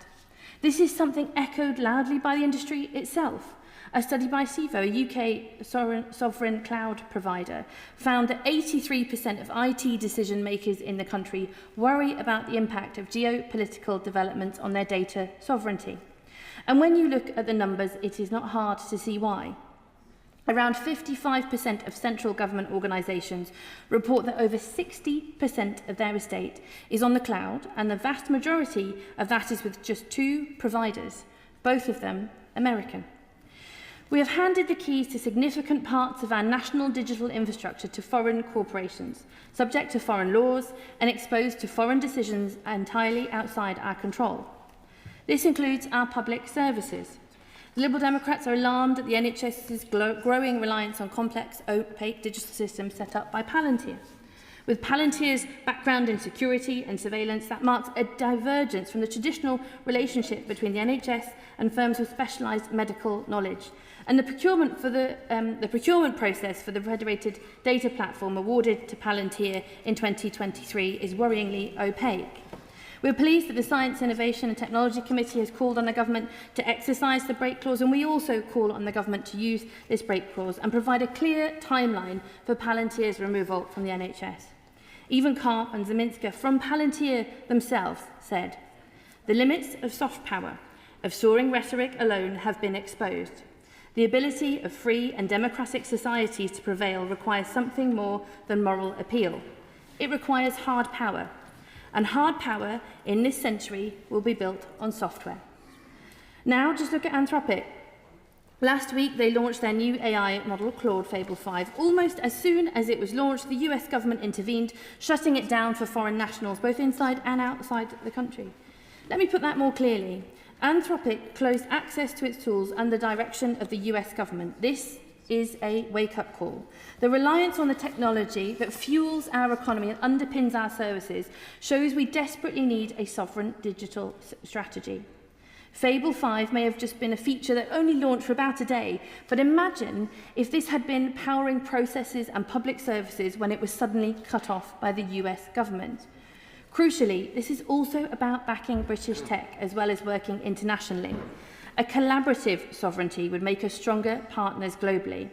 This is something echoed loudly by the industry itself. A study by CIVO, a UK sovereign cloud provider, found that 83% of IT decision makers in the country worry about the impact of geopolitical developments on their data sovereignty. And when you look at the numbers, it is not hard to see why. Around 55% of central government organisations report that over 60% of their estate is on the cloud, and the vast majority of that is with just 2 providers, both of them American. We have handed the keys to significant parts of our national digital infrastructure to foreign corporations, subject to foreign laws and exposed to foreign decisions entirely outside our control. This includes our public services. The Liberal Democrats are alarmed at the NHS's growing reliance on complex, opaque digital systems set up by Palantir. With Palantir's background in security and surveillance, that marks a divergence from the traditional relationship between the NHS and firms with specialised medical knowledge. And the procurement process for the federated data platform awarded to Palantir in 2023 is worryingly opaque. We are pleased that the Science, Innovation and Technology Committee has called on the government to exercise the break clause, and we also call on the government to use this break clause and provide a clear timeline for Palantir's removal from the NHS. Even Karp and Zeminska from Palantir themselves said, "The limits of soft power, of soaring rhetoric alone have been exposed. The ability of free and democratic societies to prevail requires something more than moral appeal. It requires hard power. And hard power in this century will be built on software." Now, just look at Anthropic. Last week, they launched their new AI model, Claude Fable 5. Almost as soon as it was launched, the US government intervened, shutting it down for foreign nationals, both inside and outside the country. Let me put that more clearly. Anthropic closed access to its tools under direction of the US government. This is a wake-up call. The reliance on the technology that fuels our economy and underpins our services shows we desperately need a sovereign digital strategy. Fable 5 may have just been a feature that only launched for about a day, but imagine if this had been powering processes and public services when it was suddenly cut off by the US government. Crucially, this is also about backing British tech as well as working internationally. A collaborative sovereignty would make us stronger partners globally.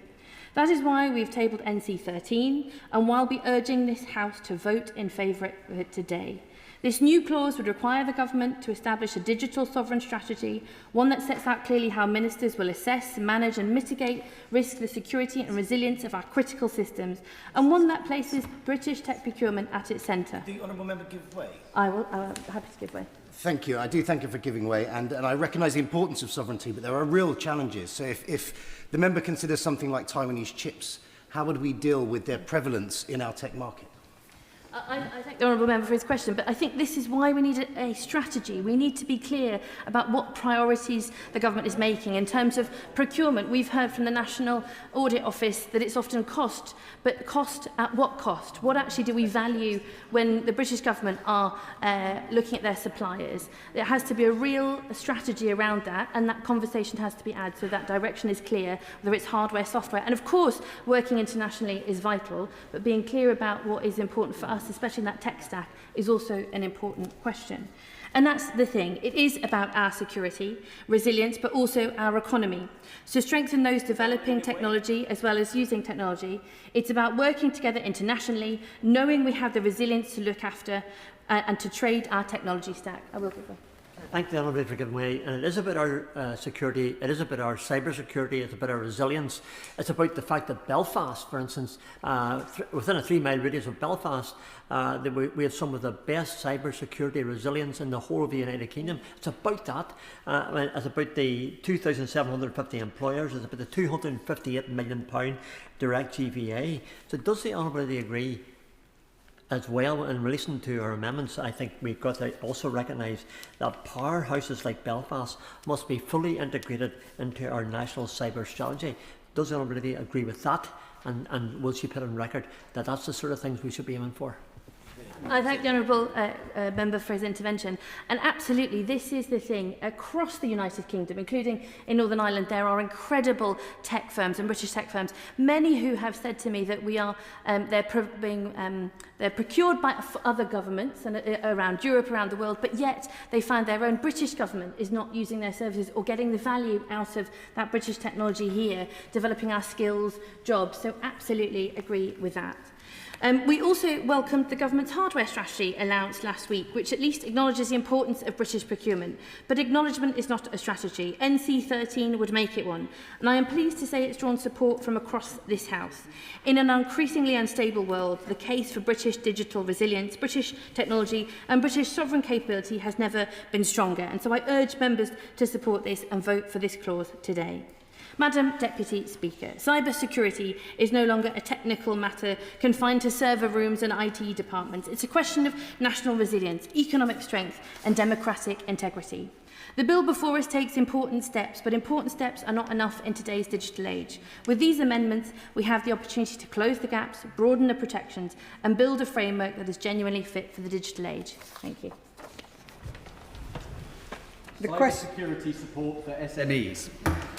That is why we've tabled NC13 and why we'll be urging this House to vote in favour of it today. This new clause would require the government to establish a digital sovereign strategy, one that sets out clearly how ministers will assess, manage and mitigate risk to the security and resilience of our critical systems, and one that places British tech procurement at its centre. The honourable member give way. I'm happy to give way. Thank you. I do thank you for giving way, and I recognise the importance of sovereignty, but there are real challenges. So if the member considers something like Taiwanese chips, how would we deal with their prevalence in our tech market? I thank the honourable member for his question, but I think this is why we need a strategy. We need to be clear about what priorities the government is making in terms of procurement. We've heard from the National Audit Office that it's often cost, but cost at what cost? What actually do we value when the British government are looking at their suppliers? There has to be a real strategy around that, and that conversation has to be had so that direction is clear, whether it's hardware, software. And of course, working internationally is vital, but being clear about what is important for us, especially in that tech stack, is also an important question. And that's the thing. It is about our security, resilience, but also our economy. To strengthen those developing technology as well as using technology, it's about working together internationally, knowing we have the resilience to look after and to trade our technology stack. I will give way. Thank the Honourable for giving way. And it is about our security, it is about our cyber security, it's about our resilience. It's about the fact that Belfast, for instance, within a 3-mile radius of Belfast, we have some of the best cyber security resilience in the whole of the United Kingdom. It's about that. It's about the 2,750 employers. It's about the £258 million direct GVA. So does the Honourable agree? As well, in relation to our amendments, I think we've got to also recognise that powerhouses like Belfast must be fully integrated into our national cyber strategy. Does the Honourable agree with that? And will she put on record that that's the sort of things we should be aiming for? I thank the honourable member for his intervention. And absolutely, this is the thing. Across the United Kingdom, including in Northern Ireland, there are incredible tech firms and British tech firms, many who have said to me that we are they're procured by other governments and around Europe, around the world, but yet they find their own British government is not using their services or getting the value out of that British technology here, developing our skills, jobs. So absolutely agree with that. We also welcomed the government's hardware strategy announced last week, which at least acknowledges the importance of British procurement. But acknowledgement is not a strategy. NC13 would make it one. And I am pleased to say it's drawn support from across this House. In an increasingly unstable world, the case for British digital resilience, British technology and British sovereign capability has never been stronger. And so I urge members to support this and vote for this clause today. Madam Deputy Speaker, cyber security is no longer a technical matter confined to server rooms and IT departments. It's a question of national resilience, economic strength and democratic integrity. The bill before us takes important steps, but important steps are not enough in today's digital age. With these amendments, we have the opportunity to close the gaps, broaden the protections and build a framework that is genuinely fit for the digital age. Thank you. Security support for SMEs.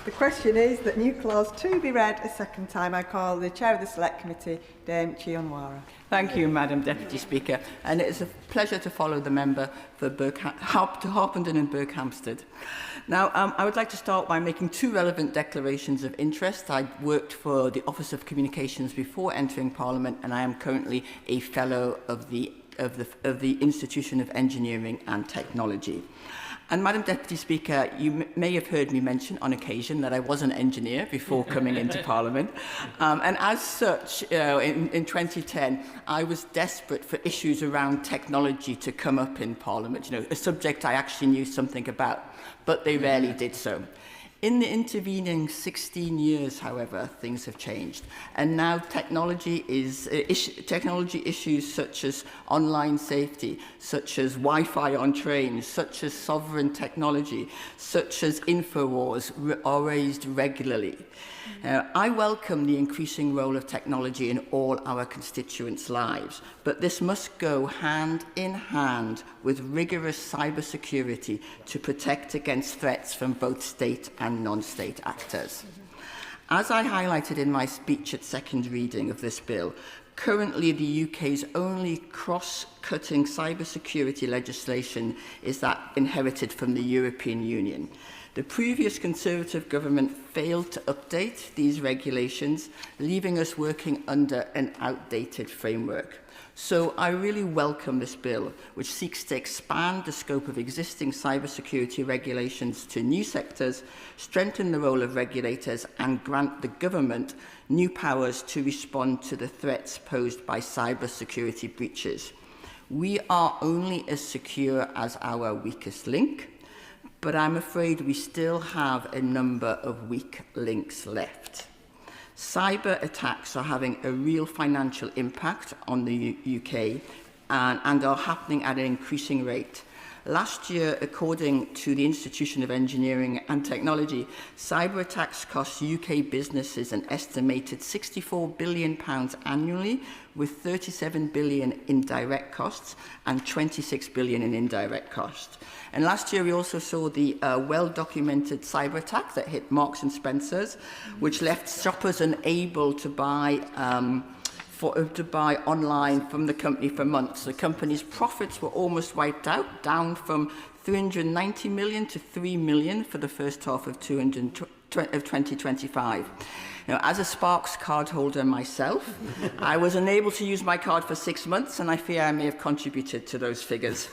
The question is that new clause 2 be read a second time. I call the Chair of the Select Committee, Dame Chionwara. Thank you, Madam Deputy Speaker. And it is a pleasure to follow the member for Harpenden and Berkhamsted. Now, I would like to start by making 2 relevant declarations of interest. I worked for the Office of Communications before entering Parliament, and I am currently a Fellow of the Institution of Engineering and Technology. And Madam Deputy Speaker, you may have heard me mention on occasion that I was an engineer before coming into Parliament. And as such, in 2010, I was desperate for issues around technology to come up in Parliament, a subject I actually knew something about, but they rarely did so. In the intervening 16 years, however, things have changed. And now technology issues such as online safety, such as Wi-Fi on trains, such as sovereign technology, such as InfoWars are raised regularly. I welcome the increasing role of technology in all our constituents' lives, but this must go hand in hand with rigorous cybersecurity to protect against threats from both state and non-state actors. As I highlighted in my speech at second reading of this bill, currently the UK's only cross-cutting cybersecurity legislation is that inherited from the European Union. The previous Conservative government failed to update these regulations, leaving us working under an outdated framework. So I really welcome this bill, which seeks to expand the scope of existing cybersecurity regulations to new sectors, strengthen the role of regulators, and grant the government new powers to respond to the threats posed by cybersecurity breaches. We are only as secure as our weakest link, but I'm afraid we still have a number of weak links left. Cyber attacks are having a real financial impact on the UK and are happening at an increasing rate. Last year, according to the Institution of Engineering and Technology, cyber attacks cost UK businesses an estimated £64 billion annually, with 37 billion in direct costs and 26 billion in indirect costs. And last year we also saw the well-documented cyber attack that hit Marks and Spencer's, which left shoppers unable to buy online from the company for months. The company's profits were almost wiped out, down from 390 million to 3 million for the first half of 2025. Now, as a Sparks card holder myself, I was unable to use my card for 6 months, and I fear I may have contributed to those figures.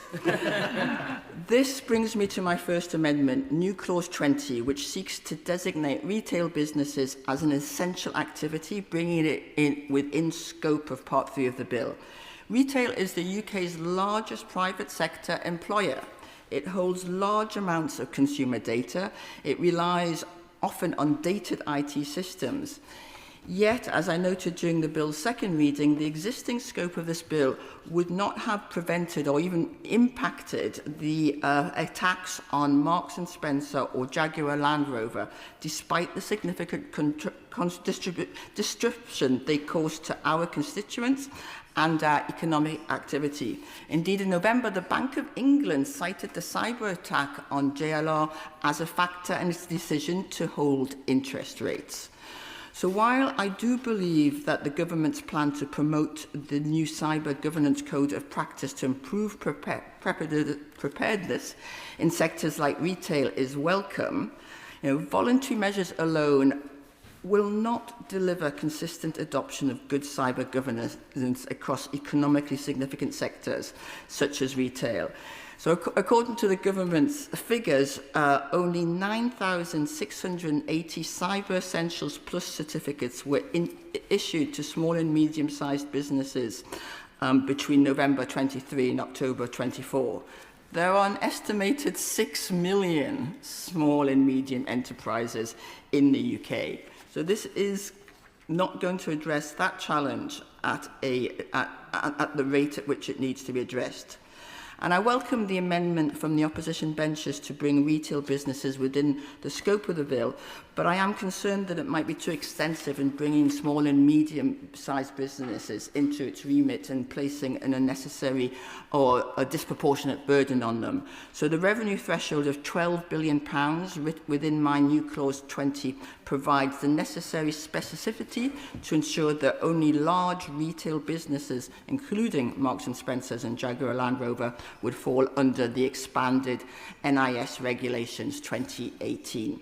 This brings me to my first amendment, New Clause 20, which seeks to designate retail businesses as an essential activity, bringing it in within scope of Part 3 of the bill. Retail is the UK's largest private sector employer. It holds large amounts of consumer data. It relies often on dated IT systems. Yet, as I noted during the bill's second reading, the existing scope of this bill would not have prevented or even impacted the attacks on Marks and Spencer or Jaguar Land Rover, despite the significant disruption they caused to our constituents and our economic activity. Indeed, in November, the Bank of England cited the cyber attack on JLR as a factor in its decision to hold interest rates. So while I do believe that the government's plan to promote the new cyber governance code of practice to improve preparedness in sectors like retail is welcome, voluntary measures alone will not deliver consistent adoption of good cyber governance across economically significant sectors such as retail. So according to the government's figures, only 9,680 Cyber Essentials Plus certificates were issued to small and medium-sized businesses between November 23 and October 24. There are an estimated 6 million small and medium enterprises in the UK. So this is not going to address that challenge at the rate at which it needs to be addressed. And I welcome the amendment from the opposition benches to bring retail businesses within the scope of the bill, but I am concerned that it might be too extensive in bringing small and medium-sized businesses into its remit and placing an unnecessary or a disproportionate burden on them. So the revenue threshold of £12 billion within my new Clause 20 provides the necessary specificity to ensure that only large retail businesses, including Marks and Spencer's and Jaguar Land Rover, would fall under the expanded NIS Regulations 2018.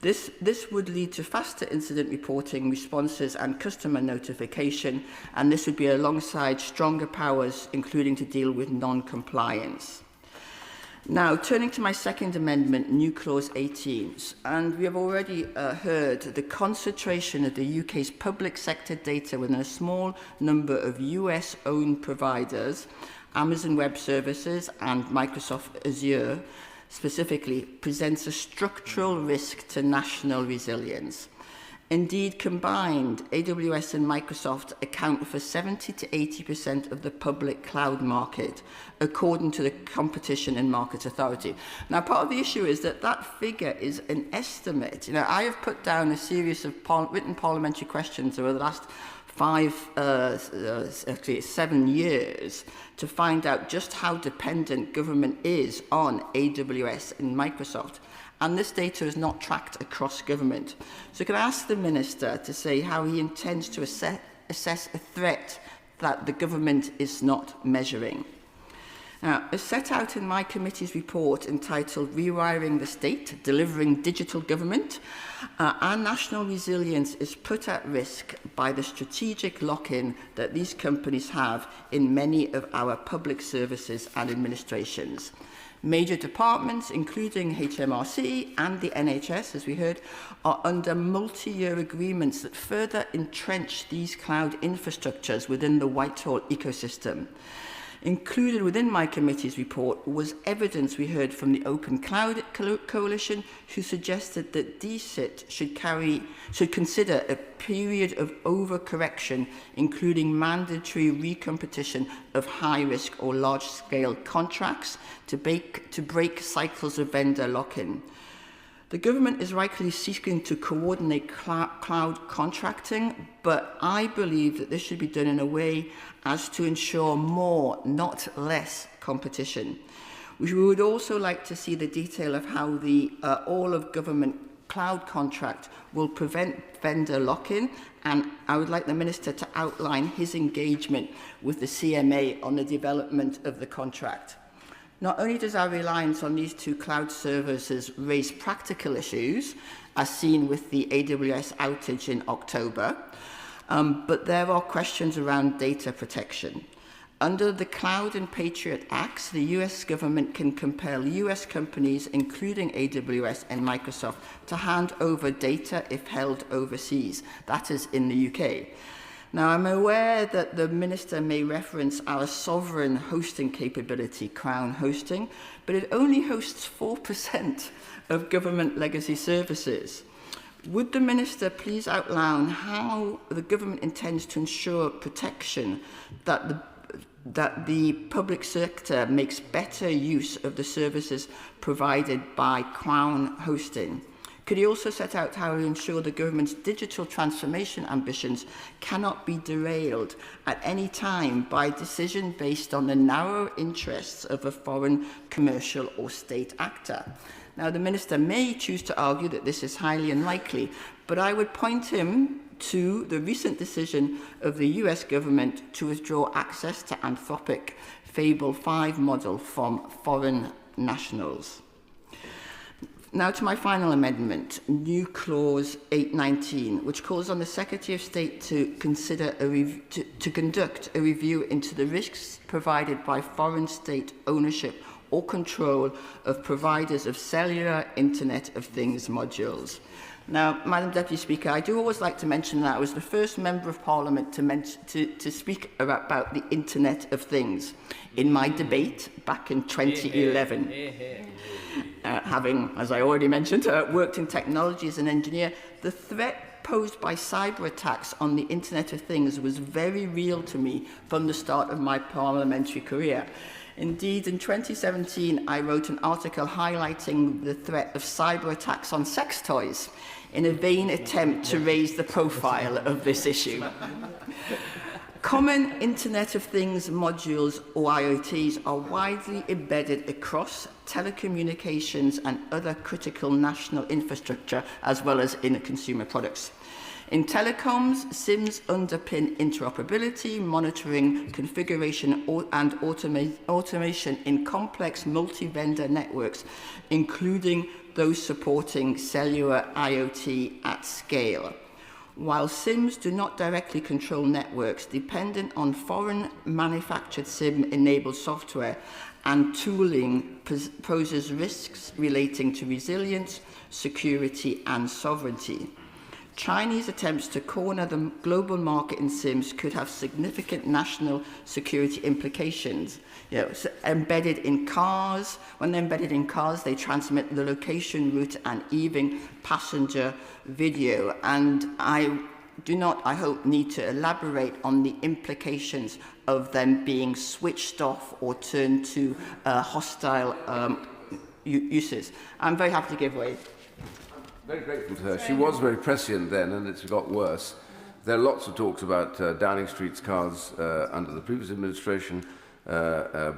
This would lead to faster incident reporting, responses and customer notification, and this would be alongside stronger powers, including to deal with non-compliance. Now, turning to my second amendment, new clause 18, and we have already heard the concentration of the UK's public sector data within a small number of US-owned providers, Amazon Web Services and Microsoft Azure specifically, presents a structural risk to national resilience. Indeed, combined, AWS and Microsoft account for 70 to 80% of the public cloud market, according to the Competition and Markets Authority. Now, part of the issue is that that figure is an estimate. You know, I have put down a series of written parliamentary questions over the last 7 years to find out just how dependent government is on AWS and Microsoft. And this data is not tracked across government. So can I ask the Minister to say how he intends to assess a threat that the government is not measuring? Now, as set out in my committee's report entitled Rewiring the State, Delivering Digital Government, our national resilience is put at risk by the strategic lock-in that these companies have in many of our public services and administrations. Major departments, including HMRC and the NHS, as we heard, are under multi-year agreements that further entrench these cloud infrastructures within the Whitehall ecosystem. Included within my committee's report was evidence we heard from the Open Cloud Coalition, who suggested that DCIT should consider a period of overcorrection, including mandatory recompetition of high-risk or large-scale contracts to break cycles of vendor lock-in. The government is rightly seeking to coordinate cloud contracting, but I believe that this should be done in a way as to ensure more, not less, competition. We would also like to see the detail of how the all-of-government cloud contract will prevent vendor lock-in, and I would like the Minister to outline his engagement with the CMA on the development of the contract. Not only does our reliance on these two cloud services raise practical issues, as seen with the AWS outage in October, but there are questions around data protection. Under the Cloud and Patriot Acts, the US government can compel US companies, including AWS and Microsoft, to hand over data if held overseas. That is in the UK. Now, I'm aware that the Minister may reference our sovereign hosting capability, Crown Hosting, but it only hosts 4% of government legacy services. Would the Minister please outline how the government intends to ensure protection that the public sector makes better use of the services provided by Crown Hosting? Could he also set out how to ensure the government's digital transformation ambitions cannot be derailed at any time by a decision based on the narrow interests of a foreign commercial or state actor? Now, the Minister may choose to argue that this is highly unlikely, but I would point him to the recent decision of the US government to withdraw access to Anthropic Fable 5 model from foreign nationals. Now to my final amendment, new clause 819, which calls on the Secretary of State to conduct a review into the risks provided by foreign state ownership or control of providers of cellular Internet of Things modules. Now, Madam Deputy Speaker, I do always like to mention that I was the first Member of Parliament to speak about the Internet of Things in my debate back in 2011. Having, as I already mentioned, worked in technology as an engineer, the threat posed by cyber attacks on the Internet of Things was very real to me from the start of my parliamentary career. Indeed, in 2017, I wrote an article highlighting the threat of cyber attacks on sex toys in a vain attempt to raise the profile of this issue. Common Internet of Things modules, or IoTs, are widely embedded across telecommunications and other critical national infrastructure, as well as in consumer products. In telecoms, SIMs underpin interoperability, monitoring, configuration, and automation in complex multi-vendor networks, including those supporting cellular IoT at scale. While SIMs do not directly control networks, dependent on foreign manufactured SIM-enabled software and tooling poses risks relating to resilience, security and sovereignty. Chinese attempts to corner the global market in SIMs could have significant national security implications. So embedded in cars, when they're embedded in cars, they transmit the location, route, and even passenger video. And I do not, I hope, need to elaborate on the implications of them being switched off or turned to hostile uses. I'm very happy to give way. Very grateful to her. She was very prescient then, and it's got worse. There are lots of talks about Downing Street's cars under the previous administration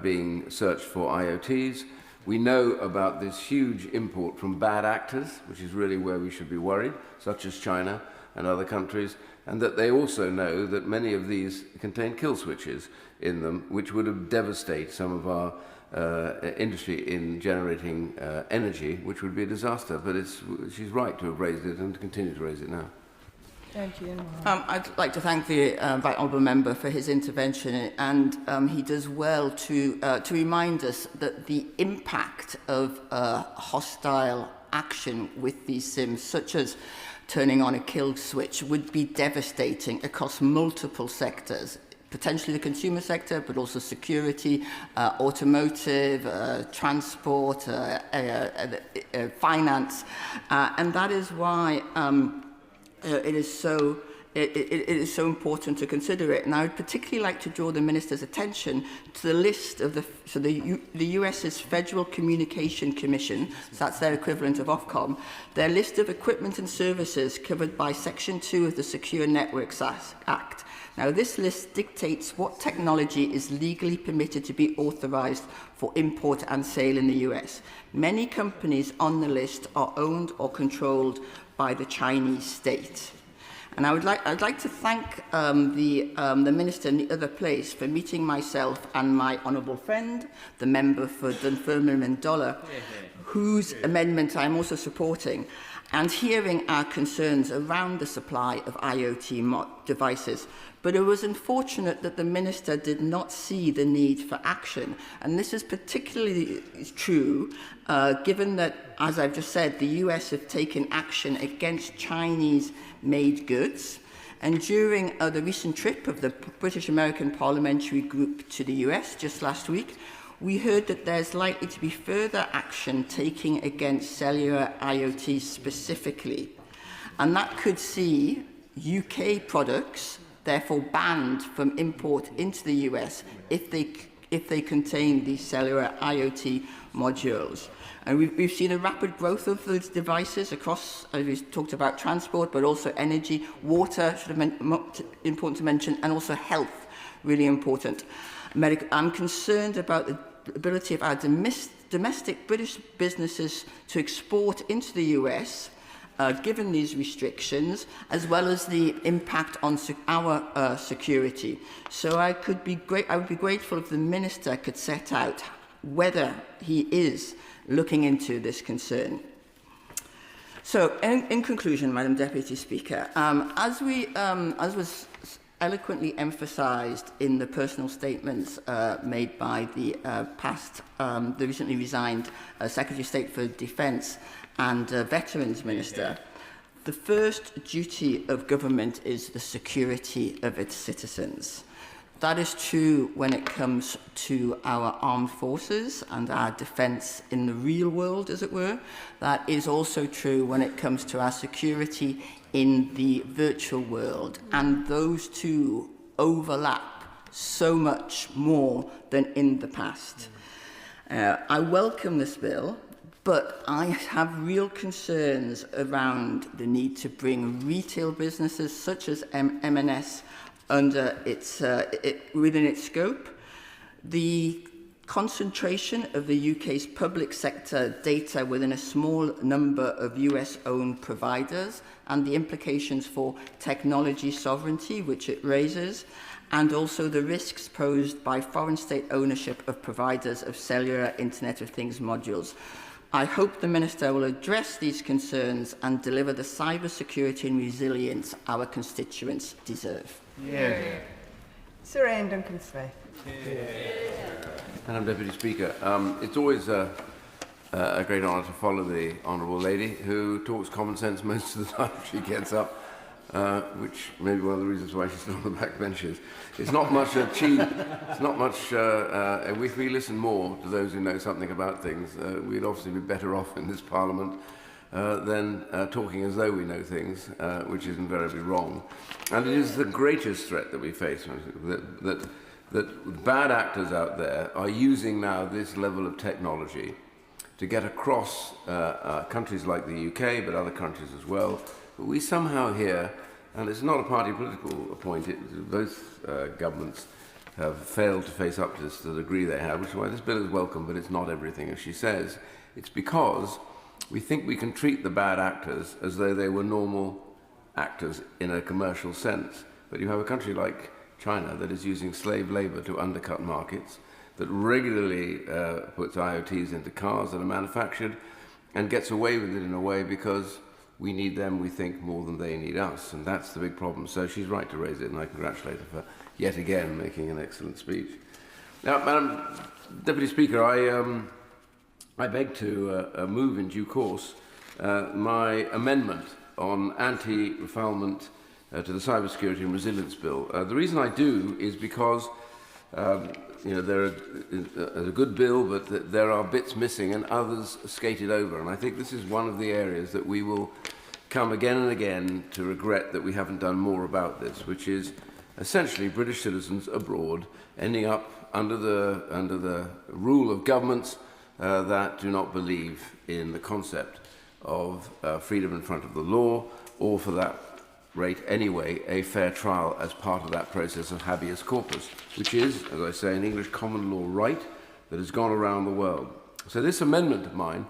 being searched for IoTs. We know about this huge import from bad actors, which is really where we should be worried, such as China and other countries, and that they also know that many of these contain kill switches in them, which would have devastated some of our industry in generating energy, which would be a disaster. But she's right to have raised it and to continue to raise it now. Thank you. I'd like to thank the Right Honourable Member for his intervention, and he does well to remind us that the impact of hostile action with these SIMs, such as turning on a kill switch, would be devastating across multiple sectors. Potentially the consumer sector, but also security, automotive, transport, finance, and that is why it is so important to consider it. And I would particularly like to draw the Minister's attention to the list of the US's Federal Communication Commission, so that's their equivalent of Ofcom, their list of equipment and services covered by Section 2 of the Secure Networks Act. Now, this list dictates what technology is legally permitted to be authorised for import and sale in the US. Many companies on the list are owned or controlled by the Chinese state. And I'd like to thank the Minister in the other place for meeting myself and my honourable friend, the member for Dunfermline and Dollar, whose amendment I'm also supporting, and hearing our concerns around the supply of IoT devices. But it was unfortunate that the Minister did not see the need for action. And this is particularly true given that, as I've just said, the US have taken action against Chinese-made goods. And during the recent trip of the British-American Parliamentary Group to the US just last week, we heard that there's likely to be further action taken against cellular IoT specifically. And that could see UK products therefore banned from import into the US if they contain these cellular IoT modules. And we've seen a rapid growth of those devices across, as we talked about, transport, but also energy, water, important to mention, and also health, really important. I'm concerned about the ability of our domestic British businesses to export into the US, given these restrictions, as well as the impact on our security. So I would be grateful if the Minister could set out whether he is looking into this concern. So, in conclusion, Madam Deputy Speaker, as was eloquently emphasised in the personal statements made by the recently resigned Secretary of State for Defence and Veterans Minister, the first duty of government is the security of its citizens. That is true when it comes to our armed forces and our defence in the real world, as it were. That is also true when it comes to our security in the virtual world. And those two overlap so much more than in the past. I welcome this bill, but I have real concerns around the need to bring retail businesses such as M&S under within its scope. The concentration of the UK's public sector data within a small number of US-owned providers and the implications for technology sovereignty which it raises, and also the risks posed by foreign state ownership of providers of cellular Internet of Things modules. I hope the Minister will address these concerns and deliver the cybersecurity and resilience our constituents deserve. Yeah. Sir Ian Duncan-Smith. Madam Deputy Speaker, it's always a great honour to follow the Honourable Lady, who talks common sense most of the time she gets up, which may be one of the reasons why she's still on the back benches. It's not much achieved. It's not much. If we listen more to those who know something about things, we'd obviously be better off in this Parliament than talking as though we know things, which is invariably wrong. And it is the greatest threat that we face, that bad actors out there are using now this level of technology to get across countries like the UK, but other countries as well. But we somehow here, and it's not a party political point, both governments have failed to face up to this to the degree they have, which is why this bill is welcome, but it's not everything, as she says. It's because we think we can treat the bad actors as though they were normal actors in a commercial sense. But you have a country like China that is using slave labour to undercut markets, that regularly puts IoTs into cars that are manufactured and gets away with it in a way because we need them, we think, more than they need us. And that's the big problem. So she's right to raise it, and I congratulate her for yet again making an excellent speech. Now, Madam Deputy Speaker, I beg to move in due course my amendment on anti-refoulement to the Cybersecurity and Resilience Bill. The reason I do is because there is a good bill, but there are bits missing and others skated over. And I think this is one of the areas that we will come again and again to regret that we haven't done more about this, which is essentially British citizens abroad ending up under the rule of governments that do not believe in the concept of freedom in front of the law, or for that rate anyway, a fair trial as part of that process of habeas corpus, which is, as I say, an English common law right that has gone around the world. So this amendment of mine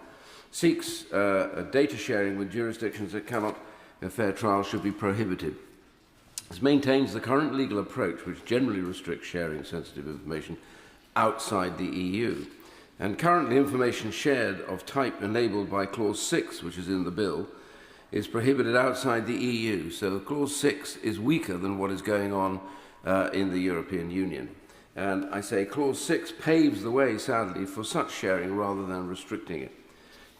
seeks data sharing with jurisdictions that cannot a fair trial should be prohibited. This maintains the current legal approach, which generally restricts sharing sensitive information outside the EU. And currently information shared of type enabled by Clause 6, which is in the bill, is prohibited outside the EU. So Clause 6 is weaker than what is going on in the European Union. And I say Clause 6 paves the way, sadly, for such sharing rather than restricting it.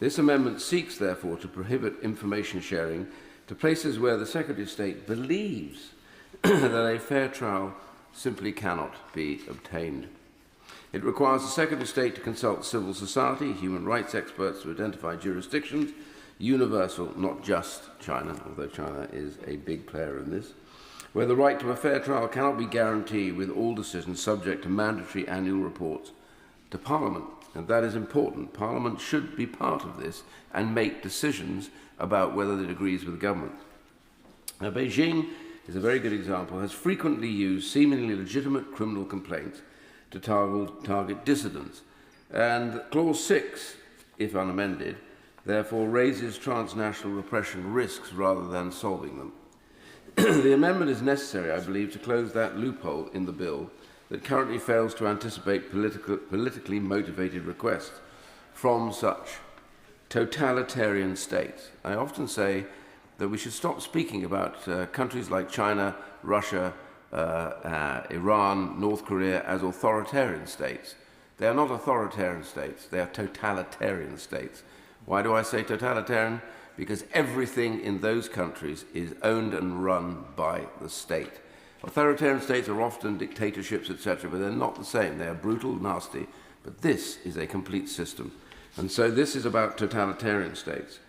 This amendment seeks, therefore, to prohibit information sharing to places where the Secretary of State believes that a fair trial simply cannot be obtained. It requires the Secretary of State to consult civil society, human rights experts to identify jurisdictions, universal, not just China, although China is a big player in this, where the right to a fair trial cannot be guaranteed with all decisions subject to mandatory annual reports to Parliament. And that is important. Parliament should be part of this and make decisions about whether it agrees with the government. Now, Beijing is a very good example, has frequently used seemingly legitimate criminal complaints to target dissidents. And Clause 6, if unamended, therefore raises transnational repression risks rather than solving them. The amendment is necessary, I believe, to close that loophole in the bill that currently fails to anticipate politically motivated requests from such totalitarian states. I often say that we should stop speaking about countries like China, Russia, Iran, North Korea as authoritarian states. They are not authoritarian states, they are totalitarian states. Why do I say totalitarian? Because everything in those countries is owned and run by the state. Authoritarian states are often dictatorships, etc., but they're not the same. They are brutal, nasty, but this is a complete system. And so this is about totalitarian states.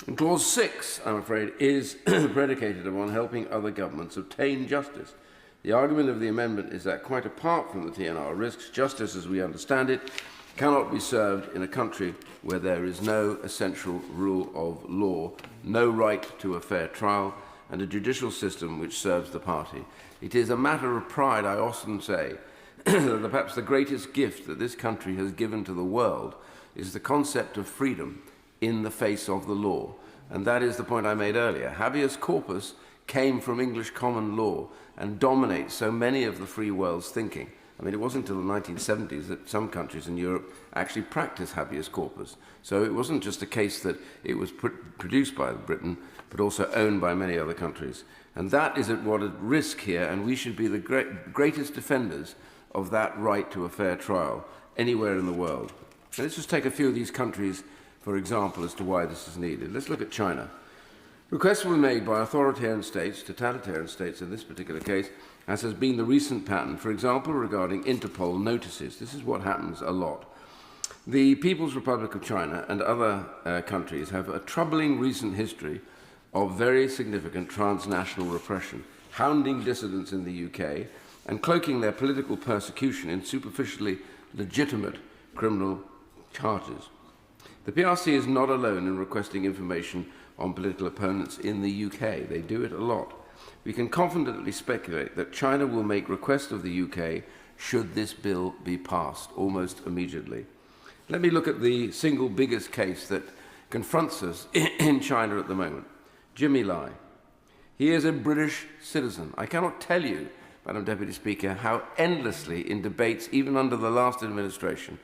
And Clause 6, I'm afraid, is predicated upon helping other governments obtain justice. The argument of the amendment is that quite apart from the TNR risks, justice as we understand it cannot be served in a country where there is no essential rule of law, no right to a fair trial, and a judicial system which serves the party. It is a matter of pride, I often say, that perhaps the greatest gift that this country has given to the world is the concept of freedom in the face of the law. And that is the point I made earlier. Habeas corpus came from English common law and dominates so many of the free world's thinking. I mean, it wasn't until the 1970s that some countries in Europe actually practiced habeas corpus. So it wasn't just a case that it was produced by Britain, but also owned by many other countries. And that is at risk here, and we should be the greatest defenders of that right to a fair trial anywhere in the world. Now, let's just take a few of these countries, for example, as to why this is needed. Let's look at China. Requests were made by authoritarian states, totalitarian states in this particular case, as has been the recent pattern, for example, regarding Interpol notices. This is what happens a lot. The People's Republic of China and other countries have a troubling recent history of very significant transnational repression, hounding dissidents in the UK and cloaking their political persecution in superficially legitimate criminal charges. The PRC is not alone in requesting information on political opponents in the UK. They do it a lot. We can confidently speculate that China will make request of the UK should this bill be passed almost immediately. Let me look at the single biggest case that confronts us in China at the moment, Jimmy Lai. He is a British citizen. I cannot tell you, Madam Deputy Speaker, how endlessly in debates, even under the last administration,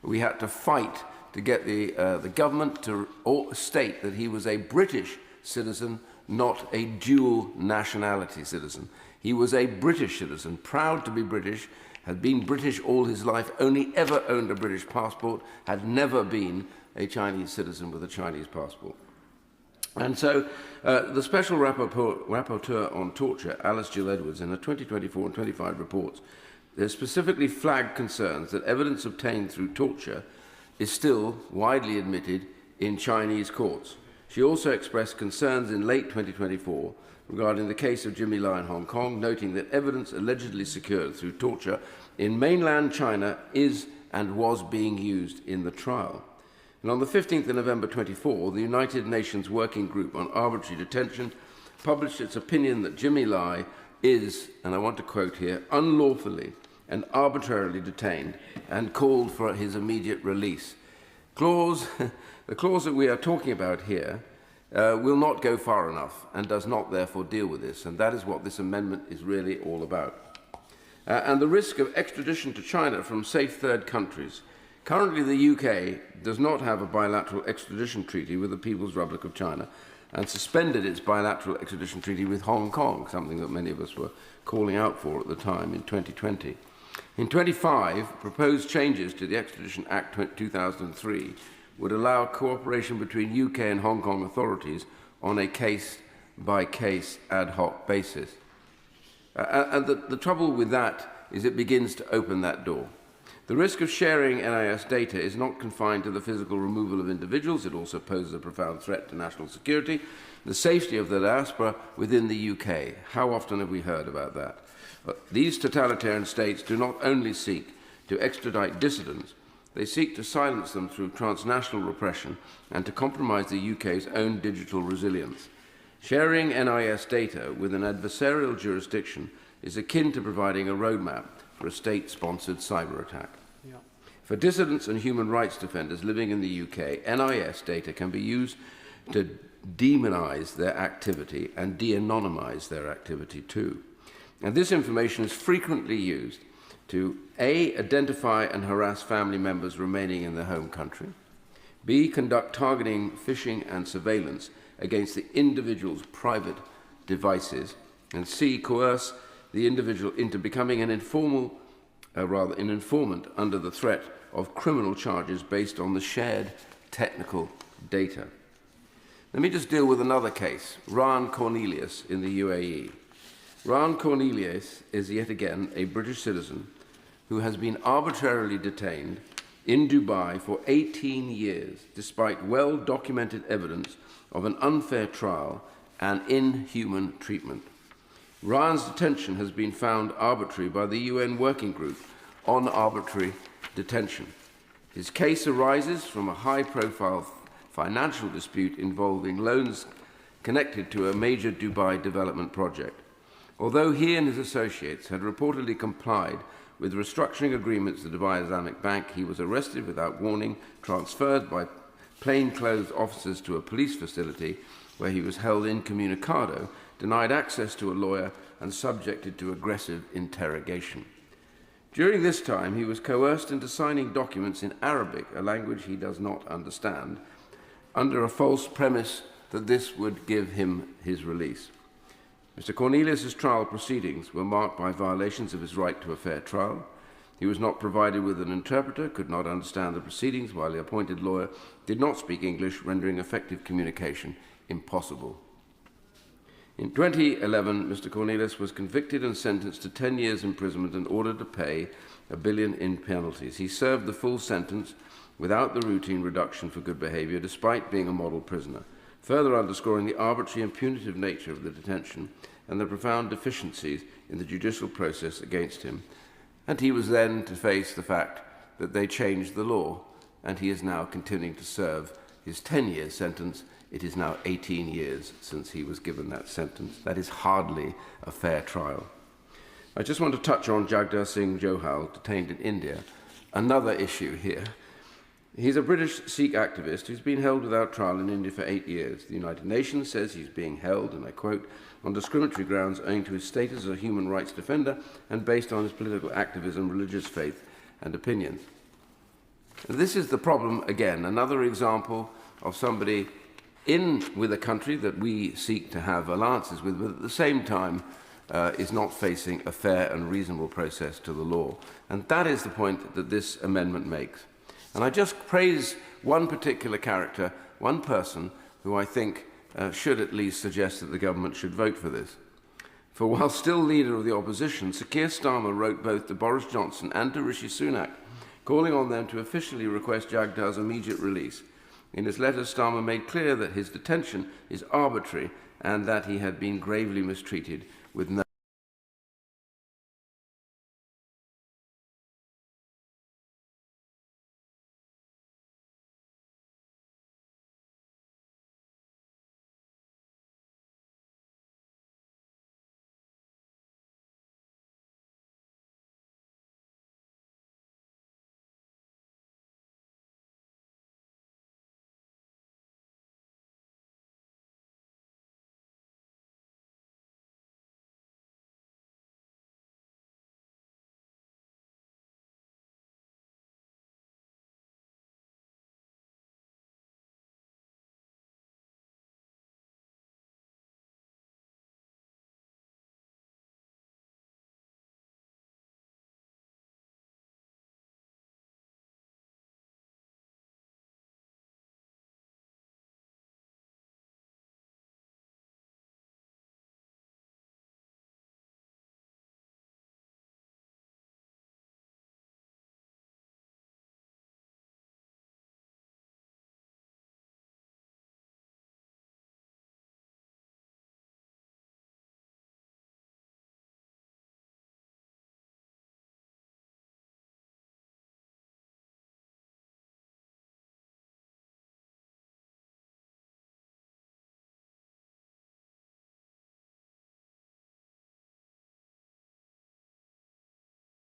we had to fight to get the government to state that he was a British citizen, not a dual nationality citizen. He was a British citizen, proud to be British, had been British all his life, only ever owned a British passport, had never been a Chinese citizen with a Chinese passport. And so the Special Rapporteur on Torture, Alice Gill Edwards, in her 2024 and 25 reports, specifically flagged concerns that evidence obtained through torture is still widely admitted in Chinese courts. She also expressed concerns in late 2024 regarding the case of Jimmy Lai in Hong Kong, noting that evidence allegedly secured through torture in mainland China is and was being used in the trial. And on the 15th of November 24, the United Nations Working Group on Arbitrary Detention published its opinion that Jimmy Lai is, and I want to quote here, unlawfully and arbitrarily detained and called for his immediate release. The clause that we are talking about here will not go far enough and does not therefore deal with this, and that is what this amendment is really all about. And the risk of extradition to China from safe third countries. Currently, the UK does not have a bilateral extradition treaty with the People's Republic of China and suspended its bilateral extradition treaty with Hong Kong, something that many of us were calling out for at the time in 2020. In 25, proposed changes to the Extradition Act 2003 would allow cooperation between UK and Hong Kong authorities on a case-by-case ad hoc basis. And the trouble with that is it begins to open that door. The risk of sharing NIS data is not confined to the physical removal of individuals. It also poses a profound threat to national security, the safety of the diaspora within the UK. How often have we heard about that? These totalitarian states do not only seek to extradite dissidents, they seek to silence them through transnational repression and to compromise the UK's own digital resilience. Sharing NIS data with an adversarial jurisdiction is akin to providing a roadmap for a state-sponsored cyber attack. Yeah. For dissidents and human rights defenders living in the UK, NIS data can be used to demonize their activity and de-anonymize their activity too. And this information is frequently used to A, identify and harass family members remaining in their home country, B, conduct targeting, phishing and surveillance against the individual's private devices, and C, coerce the individual into becoming an informant under the threat of criminal charges based on the shared technical data. Let me just deal with another case, Ryan Cornelius in the UAE. Ryan Cornelius is yet again a British citizen who has been arbitrarily detained in Dubai for 18 years, despite well-documented evidence of an unfair trial and inhuman treatment. Ryan's detention has been found arbitrary by the UN Working Group on Arbitrary Detention. His case arises from a high-profile financial dispute involving loans connected to a major Dubai development project. Although he and his associates had reportedly complied with restructuring agreements with the Dubai Islamic Bank, he was arrested without warning, transferred by plainclothes officers to a police facility where he was held incommunicado, denied access to a lawyer and subjected to aggressive interrogation. During this time, he was coerced into signing documents in Arabic, a language he does not understand, under a false premise that this would give him his release. Mr. Cornelius's trial proceedings were marked by violations of his right to a fair trial. He was not provided with an interpreter, could not understand the proceedings, while the appointed lawyer did not speak English, rendering effective communication impossible. In 2011, Mr. Cornelius was convicted and sentenced to 10 years imprisonment and ordered to pay $1 billion in penalties. He served the full sentence without the routine reduction for good behaviour, despite being a model prisoner, further underscoring the arbitrary and punitive nature of the detention and the profound deficiencies in the judicial process against him. And he was then to face the fact that they changed the law, and he is now continuing to serve his 10-year sentence. It is now 18 years since he was given that sentence. That is hardly a fair trial. I just want to touch on Jagdar Singh Johal, detained in India. Another issue here. He's a British Sikh activist who's been held without trial in India for 8 years. The United Nations says he's being held, and I quote, on discriminatory grounds owing to his status as a human rights defender and based on his political activism, religious faith and opinions. And this is the problem again, another example of somebody in with a country that we seek to have alliances with, but at the same time is not facing a fair and reasonable process to the law. And that is the point that this amendment makes. And I just praise one particular character, one person, who I think should at least suggest that the government should vote for this. For while still leader of the opposition, Sir Keir Starmer wrote both to Boris Johnson and to Rishi Sunak, calling on them to officially request Jagdar's immediate release. In his letter, Starmer made clear that his detention is arbitrary and that he had been gravely mistreated with no